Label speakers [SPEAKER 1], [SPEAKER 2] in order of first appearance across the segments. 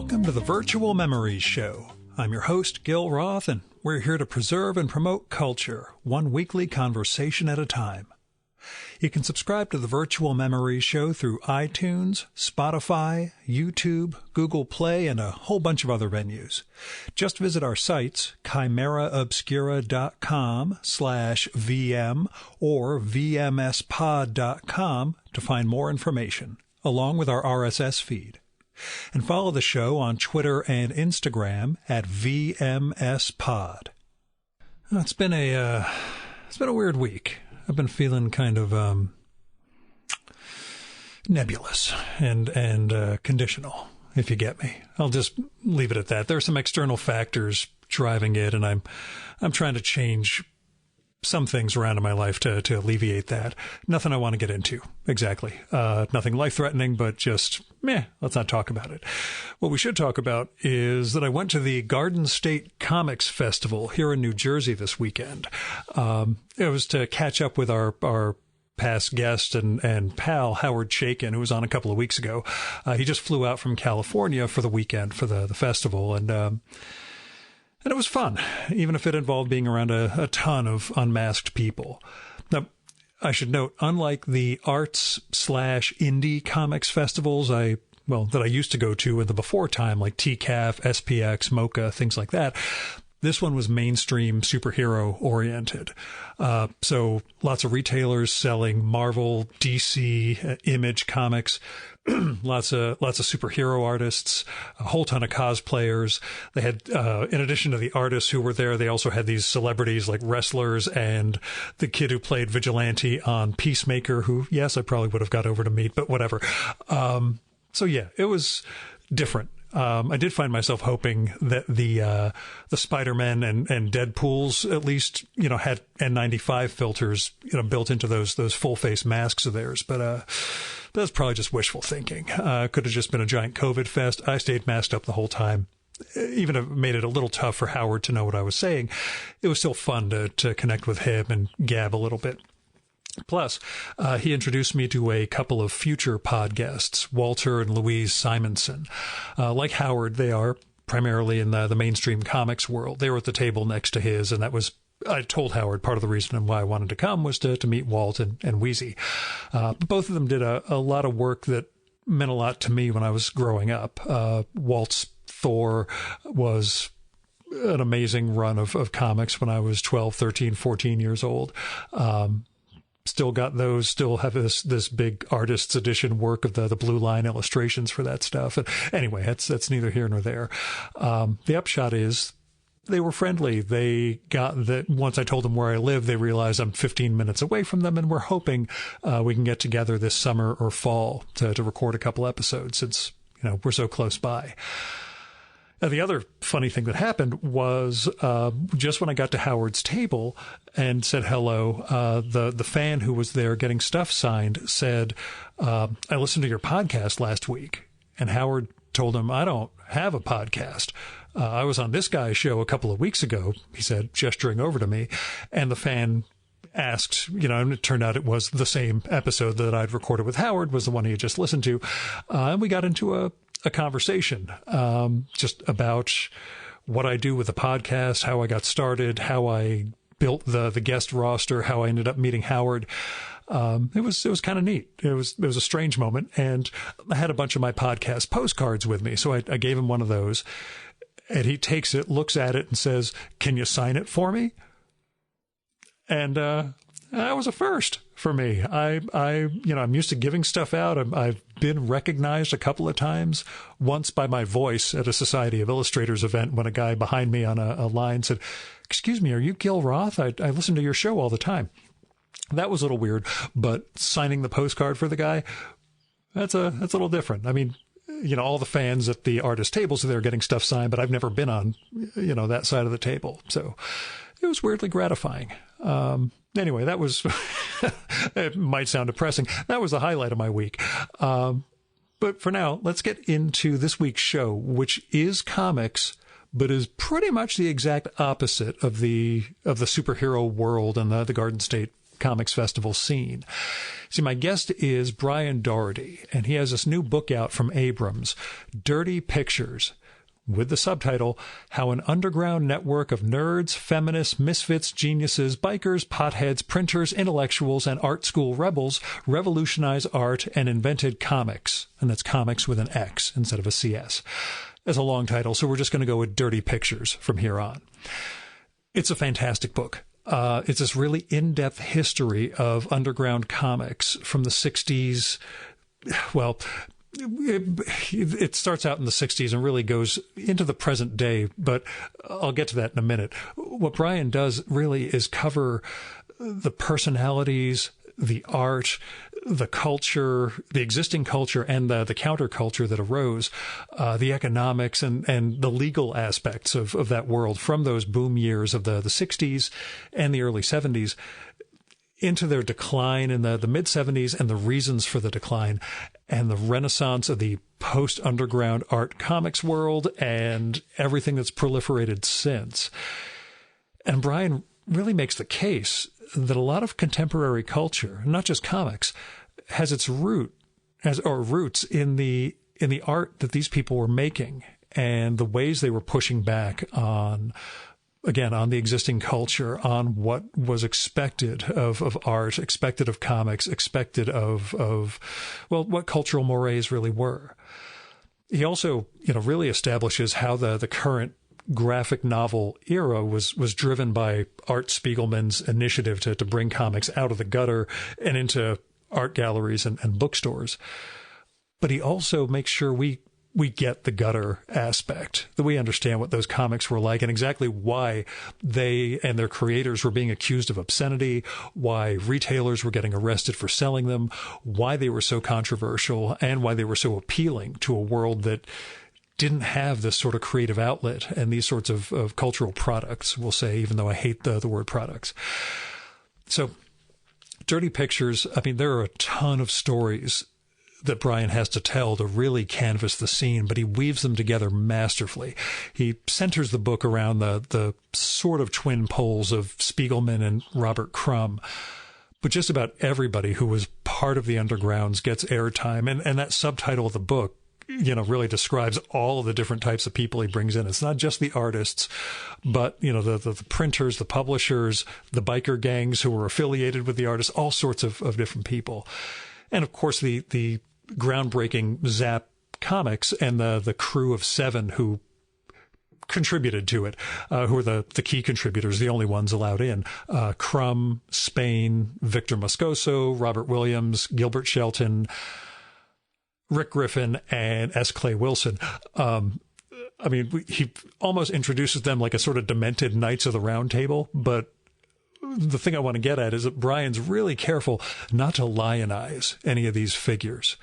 [SPEAKER 1] Welcome to the Virtual Memories Show. I'm your host, Gil Roth, and we're here to preserve and promote culture, one weekly conversation at a time. You can subscribe to the Virtual Memories Show through iTunes, Spotify, YouTube, Google Play, and a whole bunch of other venues. Just visit our sites, chimeraobscura.com/VM or vmspod.com to find more information, along with our RSS feed. And follow the show on Twitter and Instagram at VMSPod. It's been a weird week. I've been feeling kind of nebulous and conditional, if you get me. I'll just leave it at that. There are some external factors driving it, and I'm trying to change some things around in my life to alleviate that. Nothing I want to get into, exactly. Nothing life-threatening, but just, let's not talk about it. What we should talk about is that I went to the Garden State Comics Festival here in New Jersey this weekend. It was to catch up with our past guest and pal, Howard Chaykin, who was on a couple of weeks ago. He just flew out from California for the weekend for the festival, and it was fun, even if it involved being around a ton of unmasked people. Now, I should note, unlike the arts/indie comics festivals that I used to go to in the before time, like TCAF, SPX, MoCA, things like that, this one was mainstream superhero oriented. So lots of retailers selling Marvel, DC, Image comics, lots of superhero artists, a whole ton of cosplayers. They had, in addition to the artists who were there, they also had these celebrities like wrestlers and the kid who played Vigilante on Peacemaker, who, yes, I probably would have got over to meet, but whatever. So yeah, it was different. I did find myself hoping that the Spider-Man and Deadpools at least, had N95 filters, built into those full face masks of theirs. But that's probably just wishful thinking. Could have just been a giant COVID fest. I stayed masked up the whole time. Even if it made it a little tough for Howard to know what I was saying, it was still fun to connect with him and gab a little bit. Plus, he introduced me to a couple of future podcasts, Walter and Louise Simonson. Like Howard, they are primarily in the mainstream comics world. They were at the table next to his, and I told Howard part of the reason why I wanted to come was to meet Walt and Wheezy. Both of them did a lot of work that meant a lot to me when I was growing up. Walt's Thor was an amazing run of comics when I was 12, 13, 14 years old. Still got those, still have this big artist's edition work of the blue line illustrations for that stuff. And anyway, that's neither here nor there. The upshot is they were friendly. They got that once I told them where I live, they realized I'm 15 minutes away from them, and we're hoping we can get together this summer or fall to record a couple episodes since, we're so close by. The other funny thing that happened was just when I got to Howard's table and said hello, the fan who was there getting stuff signed said, I listened to your podcast last week. And Howard told him, I don't have a podcast. I was on this guy's show a couple of weeks ago, he said, gesturing over to me. And the fan asked, and it turned out it was the same episode that I'd recorded with Howard, was the one he had just listened to. And we got into a conversation just about what I do with the podcast, how I got started, how I built the guest roster, how I ended up meeting Howard. It was kind of neat. It was a strange moment, and I had a bunch of my podcast postcards with me, so I gave him one of those, and he takes it, looks at it, and says, "Can you sign it for me?" And that was a first for me. I'm used to giving stuff out. I've been recognized a couple of times, once by my voice at a Society of Illustrators event when a guy behind me on a line said, "Excuse me, are you Gil Roth? I listen to your show all the time." That was a little weird, but signing the postcard for the guy, that's a little different. I mean, all the fans at the artist tables, they're getting stuff signed, but I've never been on, that side of the table. So it was weirdly gratifying. Anyway, that was, it might sound depressing. That was the highlight of my week. But for now, let's get into this week's show, which is comics, but is pretty much the exact opposite of the superhero world and the Garden State comics festival scene. See, my guest is Brian Doherty, and he has this new book out from Abrams, Dirty Pictures, with the subtitle, How an Underground Network of Nerds, Feminists, Misfits, Geniuses, Bikers, Potheads, Printers, Intellectuals, and Art School Rebels Revolutionized Art and Invented Comics. And that's comics with an X instead of a CS. As a long title, so we're just going to go with Dirty Pictures from here on. It's a fantastic book. It's this really in-depth history of underground comics from the 60s. Well, it starts out in the 60s and really goes into the present day, but I'll get to that in a minute. What Brian does really is cover the personalities, the art, the culture, the existing culture, and the counterculture that arose, the economics and the legal aspects of that world from those boom years of the 60s and the early 70s into their decline in the mid-70s and the reasons for the decline and the renaissance of the post-underground art comics world and everything that's proliferated since. And Brian really makes the case that a lot of contemporary culture, not just comics, has its roots in the art that these people were making and the ways they were pushing back on the existing culture, on what was expected of art, expected of comics, expected of what cultural mores really were. He also, really establishes how the current graphic novel era was driven by Art Spiegelman's initiative to bring comics out of the gutter and into art galleries and bookstores. But he also makes sure we get the gutter aspect, that we understand what those comics were like and exactly why they and their creators were being accused of obscenity, why retailers were getting arrested for selling them, why they were so controversial, and why they were so appealing to a world that didn't have this sort of creative outlet and these sorts of cultural products, we'll say, even though I hate the word products. So Dirty Pictures, there are a ton of stories that Brian has to tell to really canvas the scene, but he weaves them together masterfully. He centers the book around the sort of twin poles of Spiegelman and Robert Crumb, but just about everybody who was part of the undergrounds gets airtime, and that subtitle of the book really describes all of the different types of people he brings in. It's not just the artists, but, the printers, the publishers, the biker gangs who were affiliated with the artists, all sorts of different people. And of course, the groundbreaking Zap Comics and the crew of 7 who contributed to it, who are the key contributors, the only ones allowed in. Crumb, Spain, Victor Moscoso, Robert Williams, Gilbert Shelton, Rick Griffin, and S. Clay Wilson. He almost introduces them like a sort of demented Knights of the Round Table, but the thing I want to get at is that Brian's really careful not to lionize any of these figures.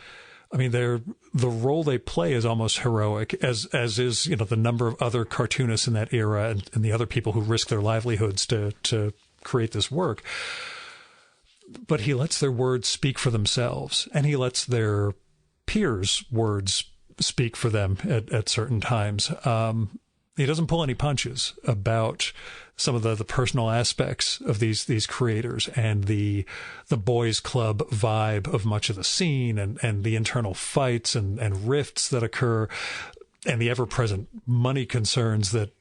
[SPEAKER 1] The role they play is almost heroic, as is, the number of other cartoonists in that era and the other people who risk their livelihoods to create this work. But he lets their words speak for themselves, and he lets their peers' words speak for them at certain times. He doesn't pull any punches about some of the personal aspects of these creators and the boys club vibe of much of the scene and the internal fights and rifts that occur and the ever-present money concerns that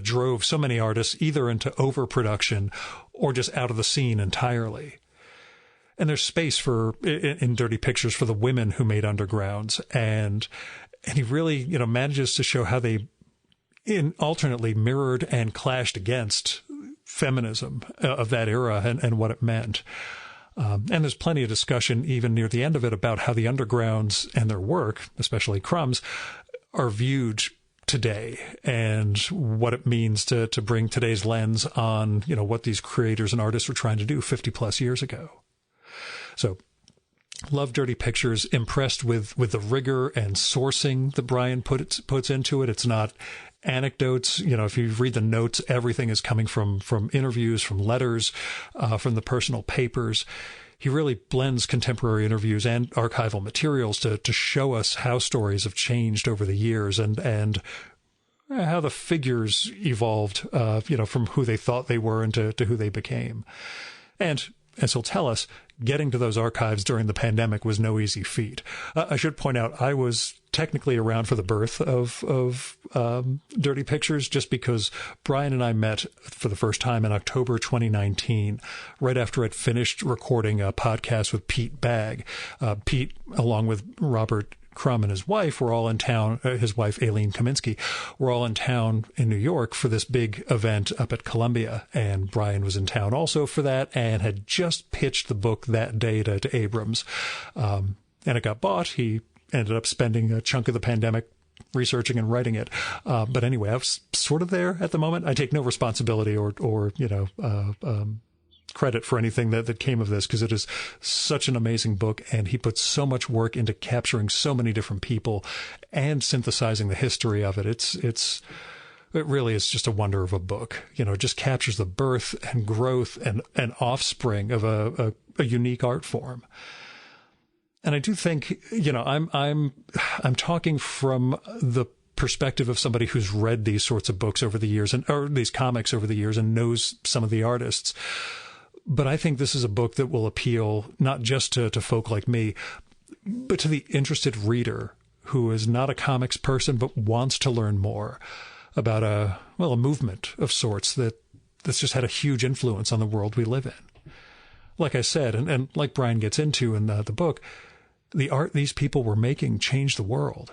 [SPEAKER 1] drove so many artists either into overproduction or just out of the scene entirely. And there's space in Dirty Pictures for the women who made undergrounds, and he really manages to show how they alternately mirrored and clashed against feminism of that era and what it meant. And there's plenty of discussion even near the end of it about how the undergrounds and their work, especially Crumb's, are viewed today and what it means to bring today's lens on, what these creators and artists were trying to do 50 plus years ago. So love Dirty Pictures, impressed with the rigor and sourcing that Brian puts into it. It's not anecdotes. If you read the notes, everything is coming from interviews, from letters, from the personal papers. He really blends contemporary interviews and archival materials to show us how stories have changed over the years and how the figures evolved, from who they thought they were and to who they became. And as he'll tell us, getting to those archives during the pandemic was no easy feat. I should point out I was technically around for the birth of Dirty Pictures, just because Brian and I met for the first time in October 2019, right after I'd finished recording a podcast with Pete Bagg. Pete, along with Robert Crumb and his wife, were all in town. His wife, Aileen Kaminsky, were all in town in New York for this big event up at Columbia. And Brian was in town also for that and had just pitched the book that day to Abrams. And it got bought. He ended up spending a chunk of the pandemic researching and writing it. But anyway, I was sort of there at the moment. I take no responsibility or credit for anything that came of this, because it is such an amazing book, and he put so much work into capturing so many different people and synthesizing the history of it. It really is just a wonder of a book. It just captures the birth and growth and offspring of a unique art form. And I do think, I'm talking from the perspective of somebody who's read these sorts of books over the years, or these comics over the years, and knows some of the artists. But I think this is a book that will appeal not just to folk like me, but to the interested reader who is not a comics person but wants to learn more about a movement of sorts that's just had a huge influence on the world we live in. Like I said, and like Brian gets into in the book, the art these people were making changed the world.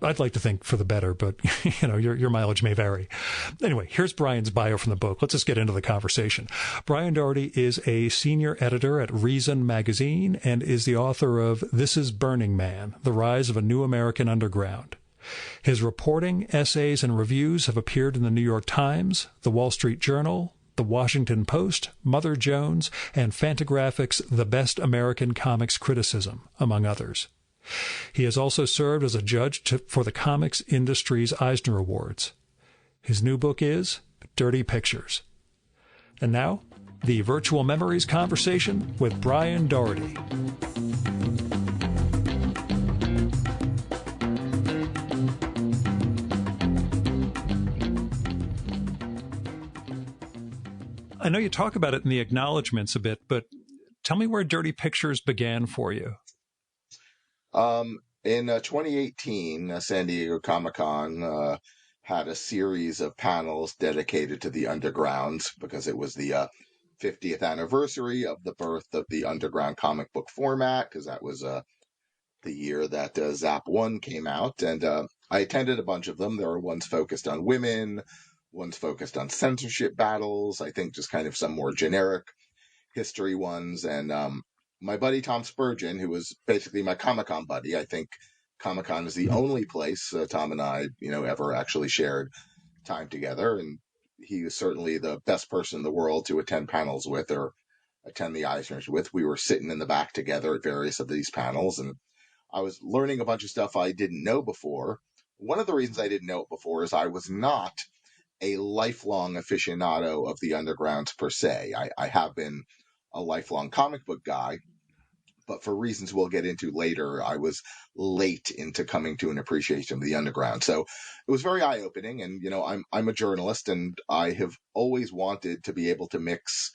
[SPEAKER 1] I'd like to think for the better, but your mileage may vary. Anyway, here's Brian's bio from the book. Let's just get into the conversation. Brian Doherty is a senior editor at Reason magazine and is the author of This is Burning Man: The Rise of a New American Underground. His reporting, essays, and reviews have appeared in the New York Times, the Wall Street Journal, the Washington Post, Mother Jones, and Fantagraphics' The Best American Comics Criticism, among others. He has also served as a judge for the comics industry's Eisner Awards. His new book is Dirty Pictures. And now, the Virtual Memories conversation with Brian Doherty. I know you talk about it in the acknowledgments a bit, but tell me where Dirty Pictures began for you.
[SPEAKER 2] In 2018, San Diego Comic-Con had a series of panels dedicated to the underground because it was the 50th anniversary of the birth of the underground comic book format, because that was the year that Zap 1 came out. And I attended a bunch of them. There were ones focused on women, ones focused on censorship battles, I think just kind of some more generic history ones. And my buddy Tom Spurgeon, who was basically my Comic-Con buddy. I think Comic-Con is the only place Tom and I, ever actually shared time together. And he was certainly the best person in the world to attend panels with or attend the Eisners with. We were sitting in the back together at various of these panels, and I was learning a bunch of stuff I didn't know before. One of the reasons I didn't know it before is I was not a lifelong aficionado of the undergrounds per se. I have been a lifelong comic book guy, but for reasons we'll get into later, I was late into coming to an appreciation of the underground. So it was very eye-opening, and I'm a journalist, and I have always wanted to be able to mix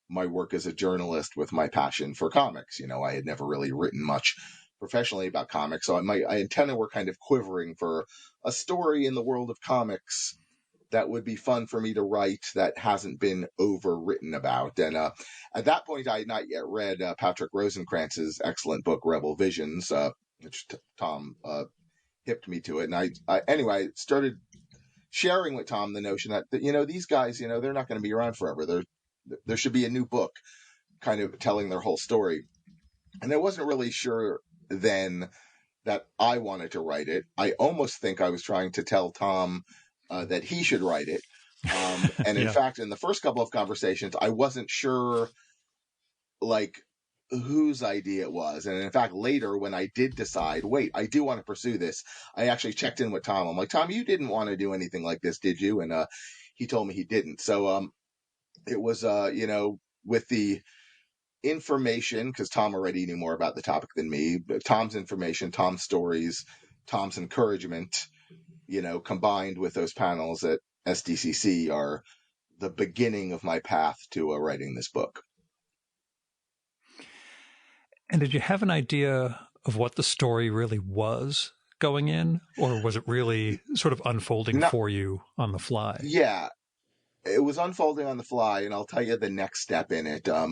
[SPEAKER 2] my work as a journalist with my passion for comics. I had never really written much professionally about comics, so my antenna were kind of quivering for a story in the world of comics that would be fun for me to write that hasn't been overwritten about. And at that point, I had not yet read Patrick Rosencrantz's excellent book, Rebel Visions, which Tom hipped me to it. And I started sharing with Tom the notion that these guys, they're not going to be around forever. There should be a new book kind of telling their whole story. And I wasn't really sure then that I wanted to write it. I almost think I was trying to tell Tom that he should write it. And in fact, in the first couple of conversations, I wasn't sure whose idea it was. And in fact, later when I did decide, wait, I do want to pursue this, I actually checked in with Tom. I'm like, Tom, you didn't want to do anything like this, did you? And he told me he didn't. So it was, with the information, because Tom already knew more about the topic than me, but Tom's information, Tom's stories, Tom's encouragement, combined with those panels at SDCC are the beginning of my path to writing this book.
[SPEAKER 1] And did you have an idea of what the story really was going in, or was it really sort of unfolding
[SPEAKER 2] No,
[SPEAKER 1] for you on the fly?
[SPEAKER 2] yeah, it was unfolding on the fly, and I'll tell you the next step in it.
[SPEAKER 1] Yeah.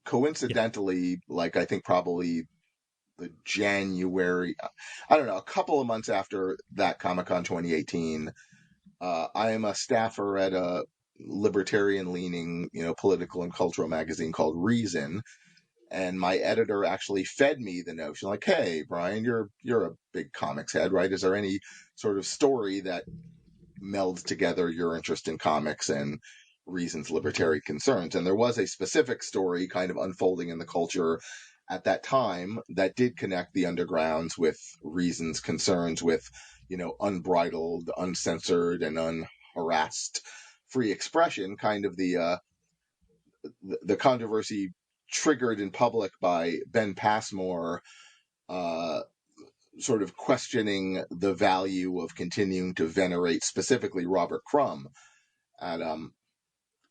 [SPEAKER 2] Coincidentally, like I think probably the January, I don't know, a couple of months after that Comic-Con 2018, I am a staffer at a libertarian-leaning, political and cultural magazine called Reason, and my editor actually fed me the notion, like, "Hey, Brian, you're a big comics head, right? Is there any sort of story that melds together your interest in comics and Reason's libertarian concerns?" And there was a specific story kind of unfolding in the culture at that time that did connect the undergrounds with Reason's concerns with, unbridled, uncensored, and unharassed free expression, kind of the controversy triggered in public by Ben Passmore uh, sort of questioning the value of continuing to venerate specifically Robert Crumb at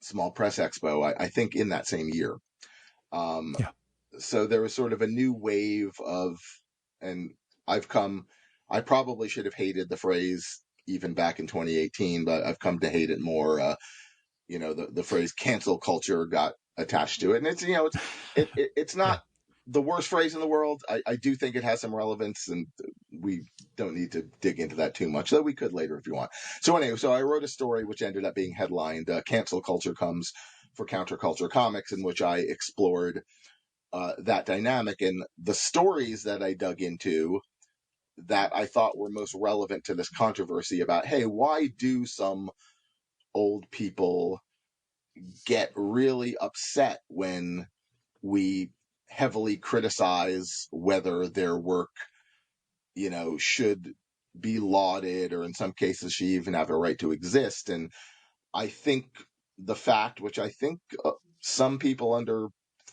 [SPEAKER 2] Small Press Expo, I think in that same year. Um,
[SPEAKER 1] Yeah.
[SPEAKER 2] so there was sort of a new wave of, and I probably should have hated the phrase even back in 2018, but I've come to hate it more. The phrase cancel culture got attached to it. And it's not
[SPEAKER 1] Yeah.
[SPEAKER 2] the worst phrase in the world. I do think it has some relevance, and we don't need to dig into that too much, though we could later if you want. So anyway, so I wrote a story which ended up being headlined, Cancel Culture Comes for Counterculture Comics, in which I explored that dynamic, and the stories that I dug into that I thought were most relevant to this controversy about, hey, why do some old people get really upset when we heavily criticize whether their work, should be lauded, or in some cases should even have a right to exist. And I think the fact, which I think some people under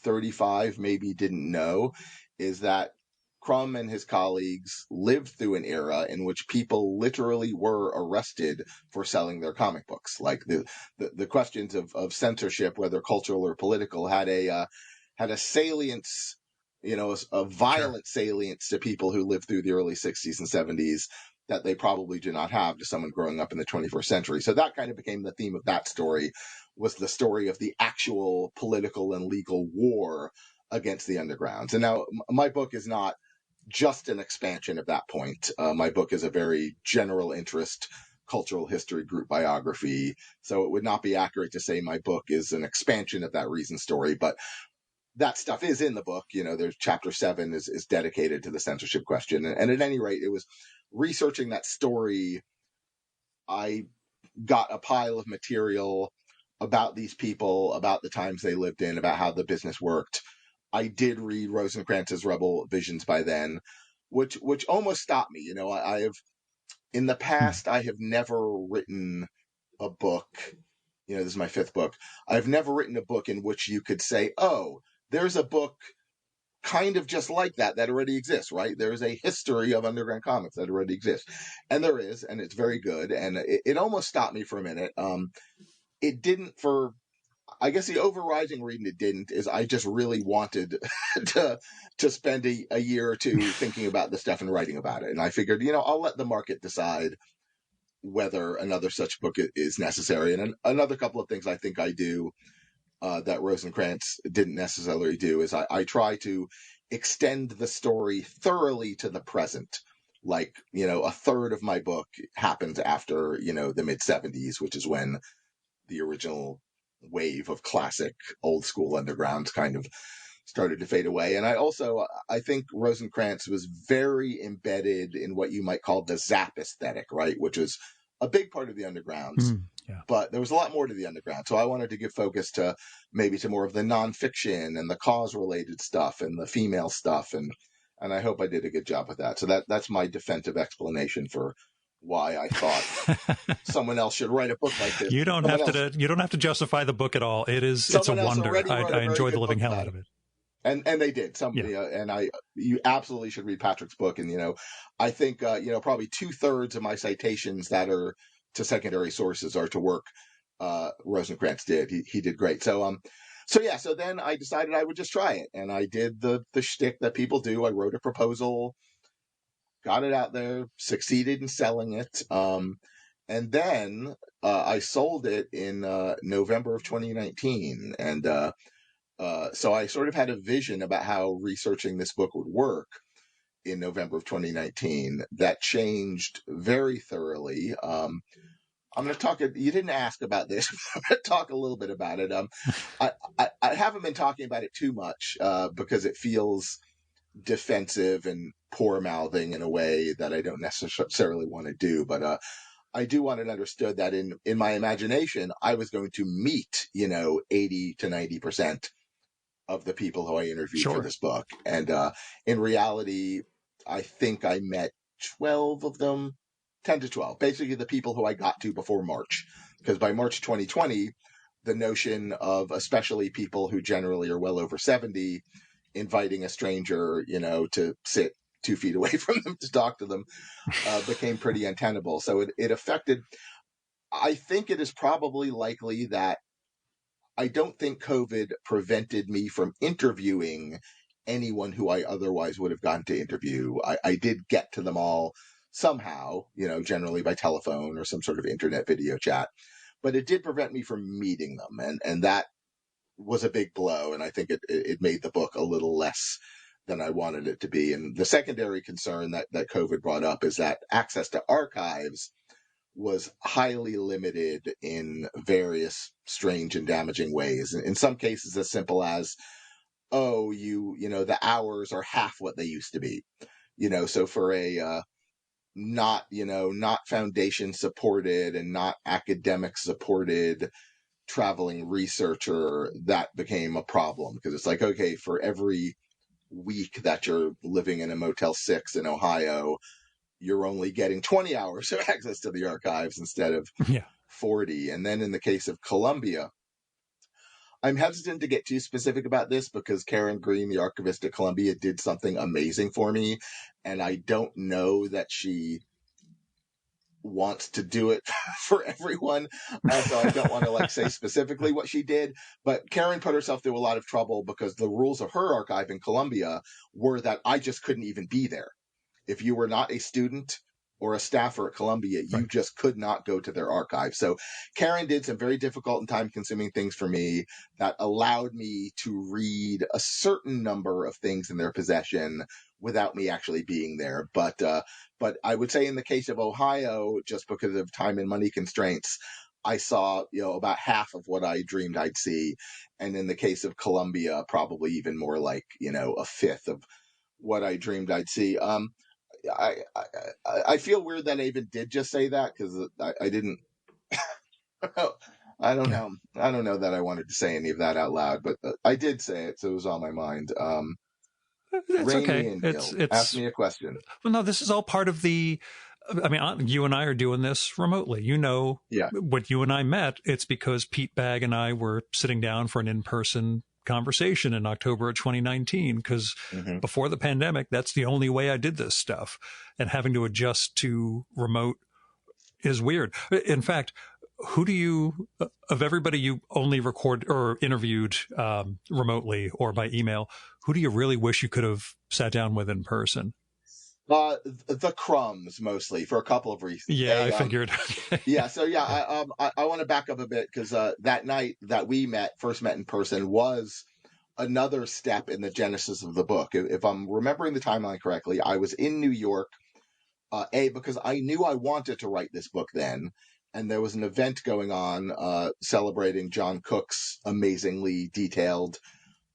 [SPEAKER 2] 35 maybe didn't know, is that Crumb and his colleagues lived through an era in which people literally were arrested for selling their comic books. Like the questions of censorship, whether cultural or political, had a salience, a
[SPEAKER 1] Sure.
[SPEAKER 2] violent salience to people who lived through the early 60s and 70s that they probably do not have to someone growing up in the 21st century. So that kind of became the theme of that story, was the story of the actual political and legal war against the undergrounds. And now my book is not just an expansion of that point. My book is a very general interest cultural history group biography. So it would not be accurate to say my book is an expansion of that Reason story, but that stuff is in the book. There's chapter 7 is dedicated to the censorship question. And at any rate, it was researching that story. I got a pile of material about these people, about the times they lived in, about how the business worked. I did read Rosencrantz's Rebel Visions by then, which almost stopped me. I have in the
[SPEAKER 1] Hmm.
[SPEAKER 2] past, I have never written a book. This is my 5th book. I've never written a book in which you could say, "Oh, there's a book kind of just like that already exists," right? There's a history of underground comics that already exists. And there is, and it's very good. And it almost stopped me for a minute. It didn't for, I guess the overriding reason it didn't is I just really wanted to spend a year or two thinking about the stuff and writing about it. And I figured, I'll let the market decide whether another such book is necessary. And another couple of things I think I do that Rosencrantz didn't necessarily do is I try to extend the story thoroughly to the present. Like, a third of my book happens after, the mid 70s, which is when the original wave of classic old school underground kind of started to fade away. And I think Rosencrantz was very embedded in what you might call the Zap aesthetic, right? Which was a big part of the undergrounds,
[SPEAKER 1] Hmm. Yeah.
[SPEAKER 2] but there was a lot more to the underground. So I wanted to give focus to maybe to more of the nonfiction and the cause related stuff and the female stuff. And I hope I did a good job with that. So that's my defensive explanation for why I thought someone else should write a book like this.
[SPEAKER 1] You don't
[SPEAKER 2] Someone
[SPEAKER 1] have
[SPEAKER 2] else,
[SPEAKER 1] to. You don't have to justify the book at all. It's a
[SPEAKER 2] someone else
[SPEAKER 1] wonder.
[SPEAKER 2] already
[SPEAKER 1] I,
[SPEAKER 2] wrote a
[SPEAKER 1] I
[SPEAKER 2] very
[SPEAKER 1] enjoy the
[SPEAKER 2] good
[SPEAKER 1] living
[SPEAKER 2] book
[SPEAKER 1] hell
[SPEAKER 2] about
[SPEAKER 1] out
[SPEAKER 2] it.
[SPEAKER 1] of it.
[SPEAKER 2] And they did
[SPEAKER 1] Yeah.
[SPEAKER 2] you absolutely should read Patrick's book. And I think probably 2/3 of my citations that are to secondary sources are to work Rosencrantz did. He did great. So So then I decided I would just try it, and I did the shtick that people do. I wrote a proposal, got it out there, succeeded in selling it, and then I sold it in November of 2019, and so I sort of had a vision about how researching this book would work in November of 2019. That changed very thoroughly. I'm going to talk. You didn't ask about this. I'm going to talk a little bit about it. I haven't been talking about it too much because it feels defensive and poor mouthing in a way that I don't necessarily want to do. But I do want it understood that in my imagination, I was going to meet 80 to 90% of the people who I interviewed for this book, and in reality, I think I met 12 of them. 10 to 12, basically the people who I got to before March, because by March 2020, the notion of, especially people who generally are well over 70, inviting a stranger, to sit 2 feet away from them to talk to them, became pretty untenable. So it affected, I think it is probably likely that I don't think COVID prevented me from interviewing anyone who I otherwise would have gotten to interview. I did get to them all somehow, generally by telephone or some sort of internet video chat, but it did prevent me from meeting them. And that was a big blow. And I think it made the book a little less than I wanted it to be. And the secondary concern that COVID brought up is that access to archives was highly limited in various strange and damaging ways. In some cases, as simple as, the hours are half what they used to be. So for a not foundation supported and not academic supported traveling researcher, that became a problem, because it's like, okay, for every week that you're living in a Motel 6 in Ohio, you're only getting 20 hours of access to the archives instead of 40. And then in the case of Columbia, I'm hesitant to get too specific about this because Karen Green, the archivist at Columbia, did something amazing for me. And I don't know that she wants to do it for everyone. So I don't want to say specifically what she did. But Karen put herself through a lot of trouble because the rules of her archive in Columbia were that I just couldn't even be there. If you were not a student or a staffer at Columbia, you just could not go to their archive. So Karen did some very difficult and time-consuming things for me that allowed me to read a certain number of things in their possession without me actually being there. But I would say in the case of Ohio, just because of time and money constraints, I saw, about half of what I dreamed I'd see. And in the case of Columbia, probably even more like, a fifth of what I dreamed I'd see. I feel weird that I even did just say that, because I didn't. I don't know. I don't know that I wanted to say any of that out loud, but I did say it, so it was on my mind.
[SPEAKER 1] It's okay. It's
[SPEAKER 2] ask me a question.
[SPEAKER 1] Well, no, this is all part of the. I mean, you and I are doing this remotely. When you and I met, it's because Pete Bagg and I were sitting down for an in-person conversation in October of 2019, because before the pandemic, that's the only way I did this stuff, and having to adjust to remote is weird. In fact, who do you, of everybody you only record or interviewed remotely or by email, who do you really wish you could have sat down with in person?
[SPEAKER 2] The Crumbs, mostly, for a couple of reasons.
[SPEAKER 1] Yeah, I figured.
[SPEAKER 2] I want to back up a bit, because that night that we first met in person, was another step in the genesis of the book. If I'm remembering the timeline correctly, I was in New York, because I knew I wanted to write this book then, and there was an event going on celebrating John Cook's amazingly detailed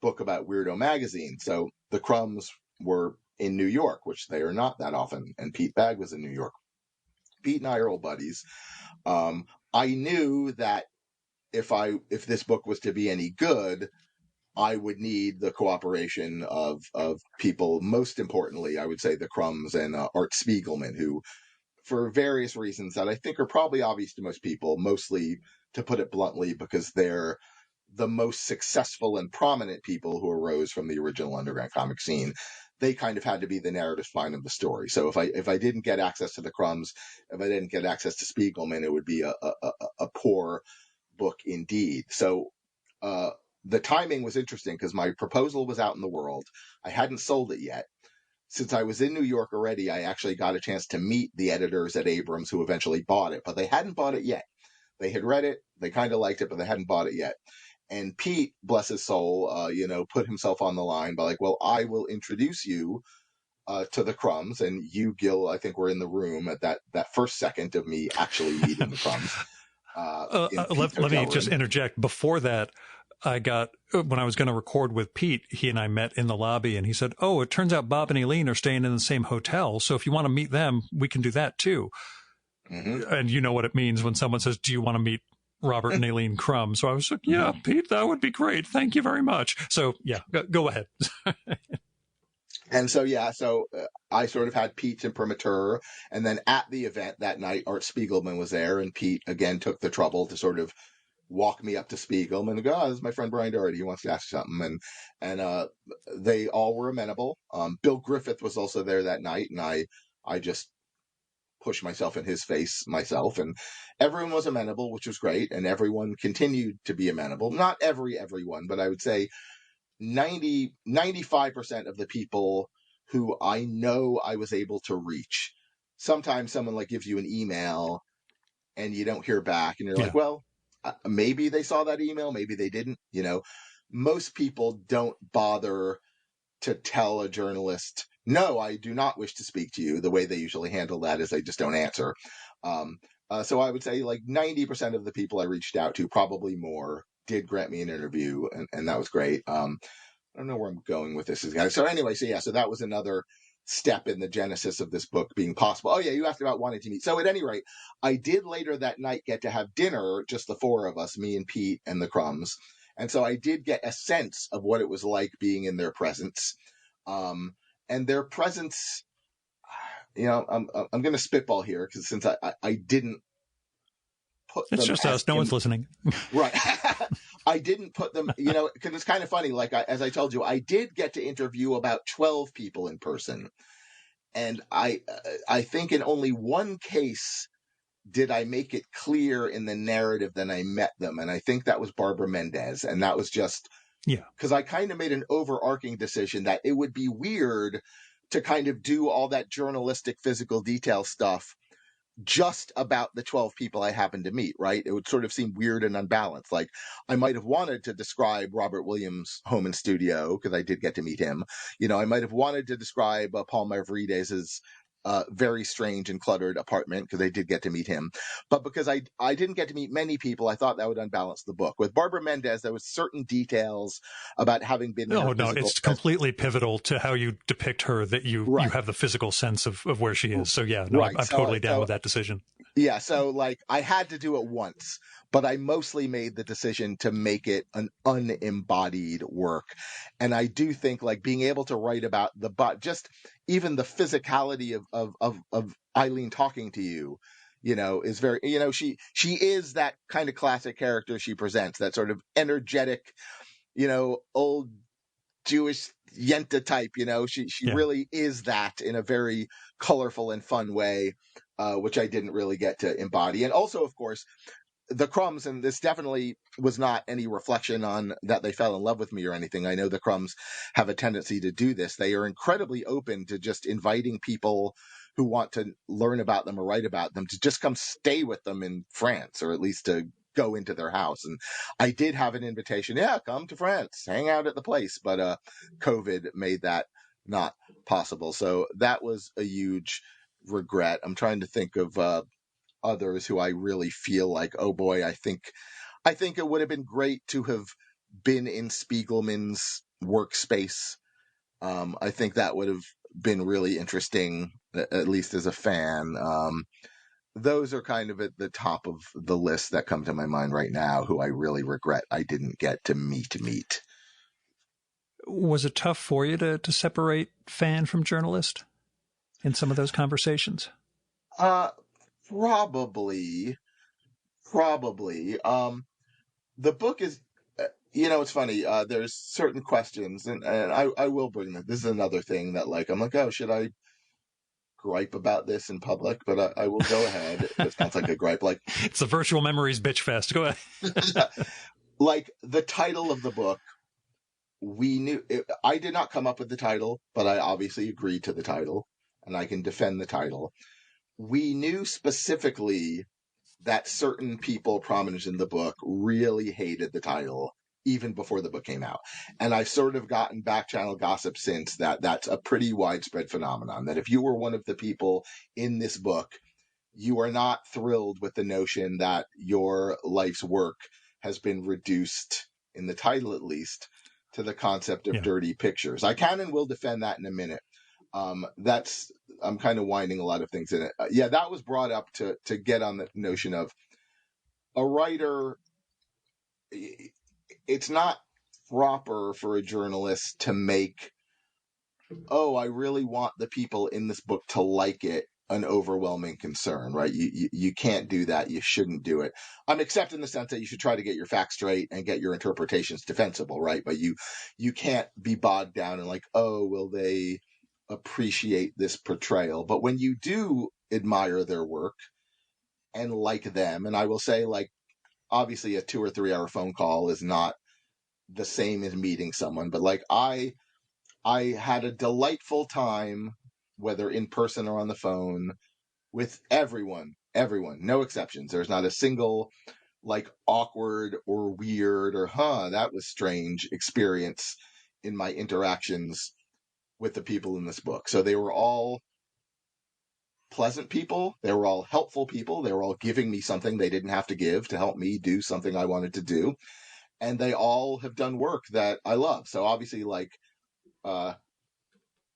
[SPEAKER 2] book about Weirdo magazine. So the Crumbs were in New York, which they are not that often, and Pete Bagg was in New York. Pete and I are old buddies. I knew that if this book was to be any good, I would need the cooperation of people. Most importantly, I would say the Crumbs and Art Spiegelman, who, for various reasons that I think are probably obvious to most people, mostly, to put it bluntly, because they're the most successful and prominent people who arose from the original underground comic scene. They kind of had to be the narrative spine of the story. So if I didn't get access to the Crumbs, if I didn't get access to Spiegelman, it would be a poor book indeed. So the timing was interesting because my proposal was out in the world. I hadn't sold it yet. Since I was in New York already, I actually got a chance to meet the editors at Abrams who eventually bought it, but they hadn't bought it yet. They had read it, they kind of liked it, but they hadn't bought it yet. And Pete, bless his soul, put himself on the line by like, well, I will introduce you to the Crumbs, and you, Gil, I think were in the room at that first second of me actually meeting the Crumbs.
[SPEAKER 1] Let me just interject. Before that, when I was going to record with Pete, he and I met in the lobby, and he said, "Oh, it turns out Bob and Eileen are staying in the same hotel, so if you want to meet them, we can do that too." Mm-hmm. And you know what it means when someone says, "Do you want to meet Robert and Eileen Crum?" So I was like, "Yeah, Pete, that would be great. Thank you very much." So yeah, go ahead.
[SPEAKER 2] And so, I sort of had Pete's imprimatur. And then at the event that night, Art Spiegelman was there. And Pete, again, took the trouble to sort of walk me up to Spiegelman and go, "Oh, this is my friend Brian Doherty. He wants to ask something." And they all were amenable. Bill Griffith was also there that night. And I just pushed myself in his face myself. And everyone was amenable, which was great. And everyone continued to be amenable. Not everyone, but I would say 95% of the people who I know I was able to reach. Sometimes someone like gives you an email and you don't hear back and you're like, well, maybe they saw that email, maybe they didn't. Most people don't bother to tell a journalist, "No, I do not wish to speak to you." The way they usually handle that is they just don't answer. So I would say like 90% of the people I reached out to, probably more, did grant me an interview, and that was great. I don't know where I'm going with this, guys. So anyway, so that was another step in the genesis of this book being possible. Oh yeah, you asked about wanting to meet. So at any rate, I did later that night get to have dinner, just the four of us, me and Pete and the Crumbs. And so I did get a sense of what it was like being in their presence. And their presence, I'm going to spitball here because since I didn't put them.
[SPEAKER 1] It's just us. No one's listening.
[SPEAKER 2] Right. I didn't put them, because it's kind of funny. Like, as I told you, I did get to interview about 12 people in person. And I think in only one case did I make it clear in the narrative that I met them. And I think that was Barbara Mendez. And that was just because I kind of made an overarching decision that it would be weird to kind of do all that journalistic physical detail stuff just about the 12 people I happened to meet, right? It would sort of seem weird and unbalanced. Like, I might have wanted to describe Robert Williams' home and studio because I did get to meet him. I might have wanted to describe Paul Mavrides's very strange and cluttered apartment because I did get to meet him. But because I didn't get to meet many people, I thought that would unbalance the book. With Barbara Mendez, there was certain details about having been in her
[SPEAKER 1] it's completely pivotal to how you depict her that you have the physical sense of where she is. So I'm totally down with that decision.
[SPEAKER 2] Yeah, so like I had to do it once, but I mostly made the decision to make it an unembodied work. And I do think like being able to write about just even the physicality of Eileen talking to you, is very, she is that kind of classic character she presents, that sort of energetic, old Jewish Yenta type, she really is that in a very colorful and fun way, which I didn't really get to embody. And also, of course, the Crumbs, and this definitely was not any reflection on that they fell in love with me or anything. I know the Crumbs have a tendency to do this. They are incredibly open to just inviting people who want to learn about them or write about them to just come stay with them in France, or at least to go into their house. And I did have an invitation. Yeah, come to France, hang out at the place. But COVID made that not possible. So that was a huge regret. I'm trying to think of others who I really feel like, oh boy, I think it would have been great to have been in Spiegelman's workspace. I think that would have been really interesting, at least as a fan. Those are kind of at the top of the list that come to my mind right now, who I really regret I didn't get to meet.
[SPEAKER 1] Was it tough for you to separate fan from journalist in some of those conversations?
[SPEAKER 2] Probably. The book is, it's funny. There's certain questions, and I will bring that. This is another thing that, like, I'm like, oh, should I gripe about this in public? But I will go ahead. It sounds like a gripe. Like,
[SPEAKER 1] it's a virtual memories bitch fest. Go ahead.
[SPEAKER 2] like the title of the book, we knew I did not come up with the title, but I obviously agreed to the title, and I can defend the title. We knew specifically that certain people prominent in the book really hated the title even before the book came out. And I've sort of gotten back channel gossip since that that's a pretty widespread phenomenon, that if you were one of the people in this book, you are not thrilled with the notion that your life's work has been reduced, in the title at least, to the concept of dirty pictures. I can and will defend that in a minute. I'm kind of winding a lot of things in it. That was brought up to get on the notion of a writer. It's not proper for a journalist to make, oh, I really want the people in this book to like it, an overwhelming concern, right? You can't do that. You shouldn't do it. Except in the sense that you should try to get your facts straight and get your interpretations defensible, right? But you can't be bogged down in like, oh, will they appreciate this portrayal? But when you do admire their work and like them, and I will say, like, obviously a 2 or 3 hour phone call is not the same as meeting someone, but like I had a delightful time, whether in person or on the phone, with everyone, no exceptions. There's not a single like awkward or weird or that was strange experience in my interactions with the people in this book. So they were all pleasant people. They were all helpful people. They were all giving me something they didn't have to give to help me do something I wanted to do. And they all have done work that I love. So obviously, like,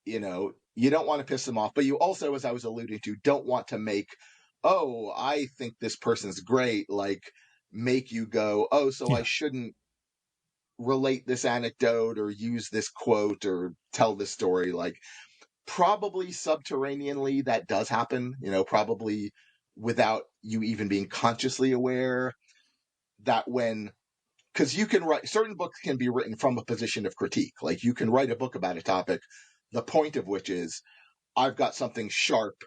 [SPEAKER 2] you don't want to piss them off, but you also, as I was alluding to, don't want to make, oh, I think this person's great, like make you go, oh, so I shouldn't relate this anecdote or use this quote or tell this story. Like, probably subterraneanly that does happen, probably without you even being consciously aware, that because you can write, certain books can be written from a position of critique. Like, you can write a book about a topic, the point of which is, I've got something sharp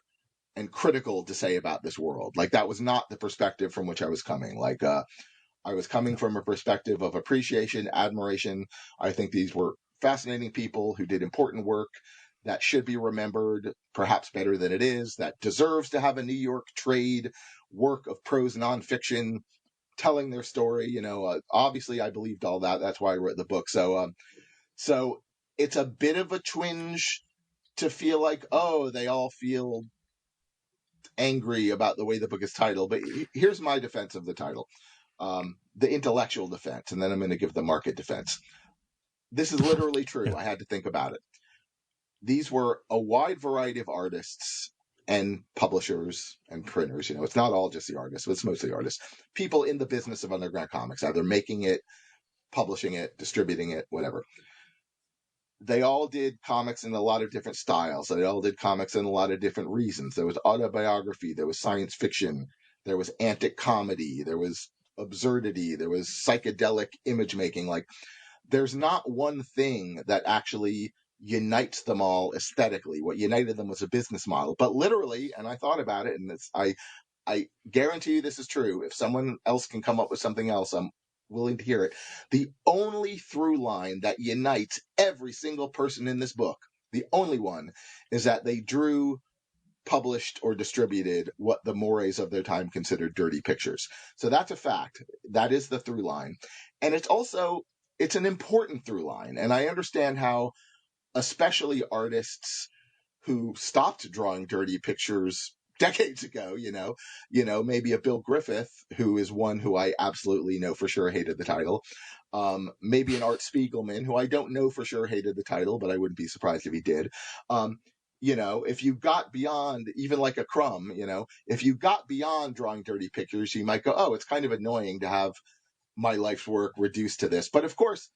[SPEAKER 2] and critical to say about this world. Like, that was not the perspective from which I was coming. Like, I was coming from a perspective of appreciation, admiration. I think these were fascinating people who did important work that should be remembered, perhaps better than it is, that deserves to have a New York trade work of prose nonfiction telling their story. Obviously I believed all that. That's why I wrote the book. So it's a bit of a twinge to feel like, oh, they all feel angry about the way the book is titled. But here's my defense of the title, the intellectual defense, and then I'm going to give the market defense. This is literally true. I had to think about it. These were a wide variety of artists and publishers and printers. It's not all just the artists, but it's mostly artists. People in the business of underground comics, either making it, publishing it, distributing it, whatever. They all did comics in a lot of different styles. They all did comics in a lot of different reasons. There was autobiography, there was science fiction, there was antic comedy, there was absurdity, there was psychedelic image making. Like, there's not one thing that actually unites them all aesthetically. What united them was a business model. But literally, and I thought about it, and I guarantee you this is true. If someone else can come up with something else, I'm willing to hear it. The only through line that unites every single person in this book, the only one, is that they drew, published, or distributed what the mores of their time considered dirty pictures. So that's a fact. That is the through line. And it's an important through line. And I understand how, especially artists who stopped drawing dirty pictures decades ago, maybe a Bill Griffith, who is one who I absolutely know for sure hated the title. Maybe an Art Spiegelman, who I don't know for sure hated the title, but I wouldn't be surprised if he did. If you got beyond, even like a Crumb, if you got beyond drawing dirty pictures, you might go, oh, it's kind of annoying to have my life's work reduced to this. But of course,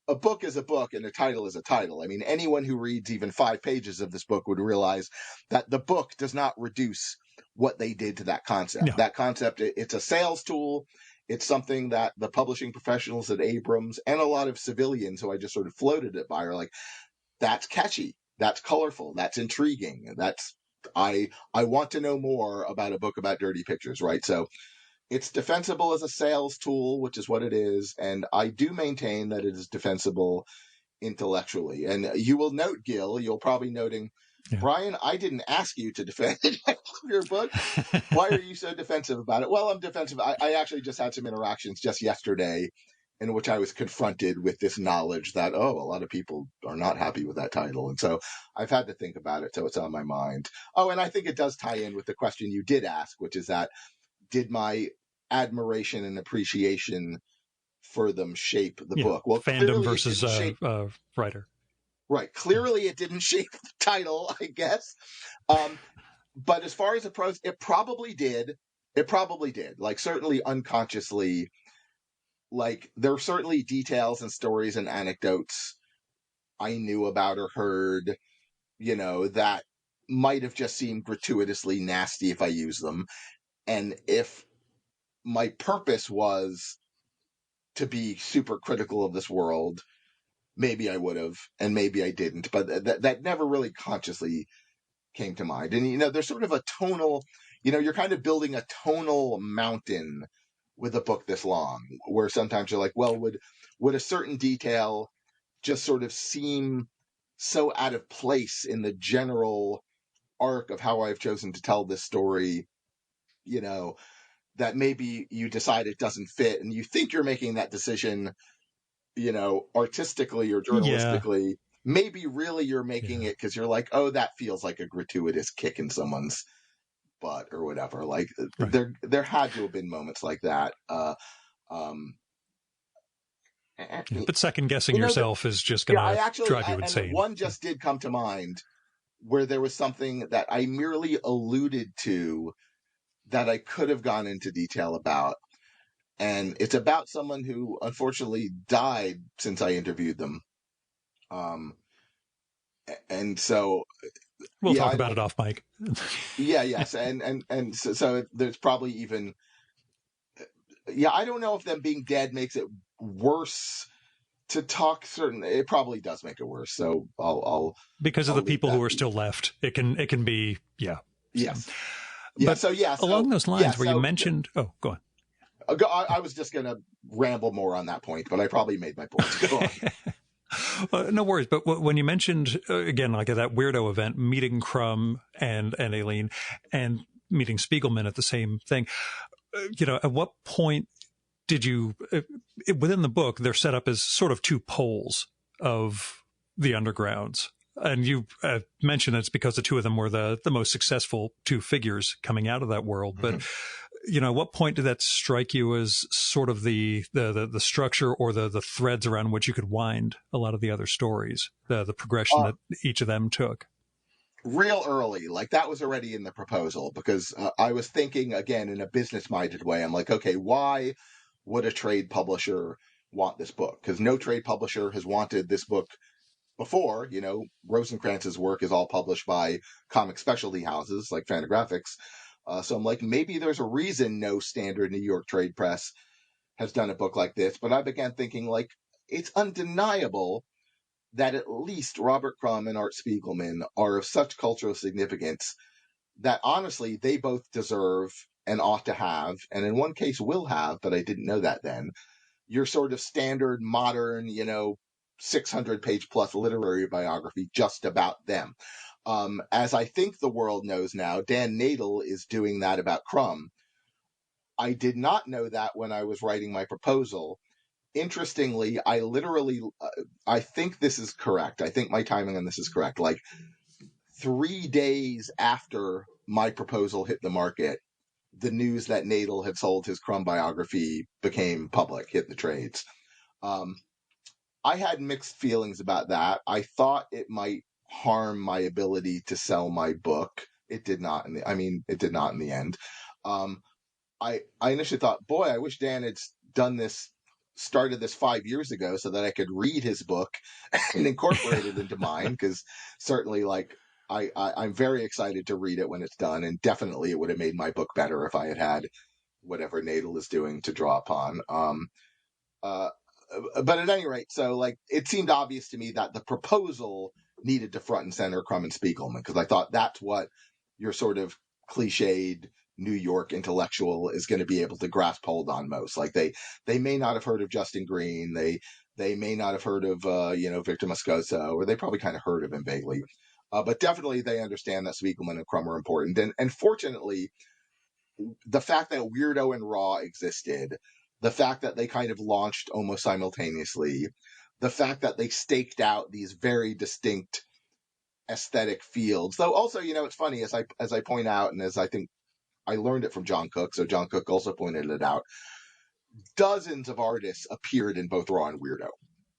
[SPEAKER 2] a book is a book and a title is a title. I mean, anyone who reads even 5 pages of this book would realize that the book does not reduce what they did to that concept. No. That concept, it's a sales tool. It's something that the publishing professionals at Abrams and a lot of civilians who I just sort of floated it by are like, that's catchy, that's colorful, that's intriguing, I want to know more about a book about dirty pictures, right? So it's defensible as a sales tool, which is what it is, and I do maintain that it is defensible intellectually. And you will note, Gil, you'll probably noting, Brian, I didn't ask you to defend your book. Why are you so defensive about it? Well, I'm defensive. I actually just had some interactions just yesterday in which I was confronted with this knowledge that, a lot of people are not happy with that title. And so I've had to think about it. So it's on my mind. Oh, and I think it does tie in with the question you did ask, which is that, did my admiration and appreciation for them shape the book? Well,
[SPEAKER 1] fandom versus writer.
[SPEAKER 2] Right. Clearly it didn't shape the title, I guess. But as far as the pros, it probably did. It probably did. Like, certainly unconsciously, like, there are certainly details and stories and anecdotes I knew about or heard, that might have just seemed gratuitously nasty if I used them. And if my purpose was to be super critical of this world, maybe I would have, and maybe I didn't. But that never really consciously came to mind. And, there's sort of a tonal, you're kind of building a tonal mountain with a book this long, where sometimes you're like, well, would a certain detail just sort of seem so out of place in the general arc of how I've chosen to tell this story, that maybe you decide it doesn't fit, and you think you're making that decision, artistically or journalistically. Yeah. Maybe really you're making it because you're like, that feels like a gratuitous kick in someone's butt or whatever. Like, right. There had to have been moments like that.
[SPEAKER 1] But second guessing yourself is just going to drive you insane.
[SPEAKER 2] And one just did come to mind where there was something that I merely alluded to that I could have gone into detail about. And it's about someone who unfortunately died since I interviewed them. And so
[SPEAKER 1] we'll talk about it off mic.
[SPEAKER 2] Yes. And so there's probably even, I don't know if them being dead makes it worse to talk certain. It probably does make it worse. So I'll
[SPEAKER 1] because of the people who are still left, it can be,
[SPEAKER 2] Yes.
[SPEAKER 1] But along those lines where you mentioned, go on.
[SPEAKER 2] I was just going to ramble more on that point, but I probably made my point. Go
[SPEAKER 1] on. No worries. But when you mentioned, again, like at that weirdo event, meeting Crumb and Aileen and meeting Spiegelman at the same thing, at what point did you, within the book, they're set up as sort of two poles of the undergrounds. And you mentioned it's because the two of them were the most successful two figures coming out of that world. But, at what point did that strike you as sort of the structure or the threads around which you could wind a lot of the other stories, the progression that each of them took?
[SPEAKER 2] Real early, like that was already in the proposal, because I was thinking, again, in a business-minded way. I'm like, okay, why would a trade publisher want this book? Because no trade publisher has wanted this book before. Rosencrantz's work is all published by comic specialty houses like Fantagraphics. So I'm like, maybe there's a reason no standard New York trade press has done a book like this. But I began thinking, like, it's undeniable that at least Robert Crumb and Art Spiegelman are of such cultural significance that honestly they both deserve and ought to have, and in one case will have, but I didn't know that then, your sort of standard modern, 600-page plus literary biography just about them. As I think the world knows now, Dan Nadel is doing that about Crumb. I did not know that when I was writing my proposal. Interestingly, I think this is correct. I think my timing on this is correct. Like 3 days after my proposal hit the market, the news that Nadel had sold his Crumb biography became public, hit the trades. I had mixed feelings about that. I thought it might harm my ability to sell my book. It did not. It did not in the end. I initially thought, boy, I wish Dan had started this 5 years ago so that I could read his book and incorporate it into mine. Because certainly, like, I'm very excited to read it when it's done, and definitely it would have made my book better if I had whatever Nadel is doing to draw upon. But at any rate, so like it seemed obvious to me that the proposal needed to front and center Crumb and Spiegelman, because I thought that's what your sort of cliched New York intellectual is going to be able to grasp hold on most. Like they may not have heard of Justin Green. They may not have heard of, Victor Moscoso, or they probably kind of heard of him vaguely. But definitely they understand that Spiegelman and Crumb are important. And fortunately, the fact that Weirdo and Raw existed, the fact that they kind of launched almost simultaneously, the fact that they staked out these very distinct aesthetic fields. Though also, it's funny, as I point out, and as I think I learned it from John Cook, so John Cook also pointed it out, dozens of artists appeared in both Raw and Weirdo.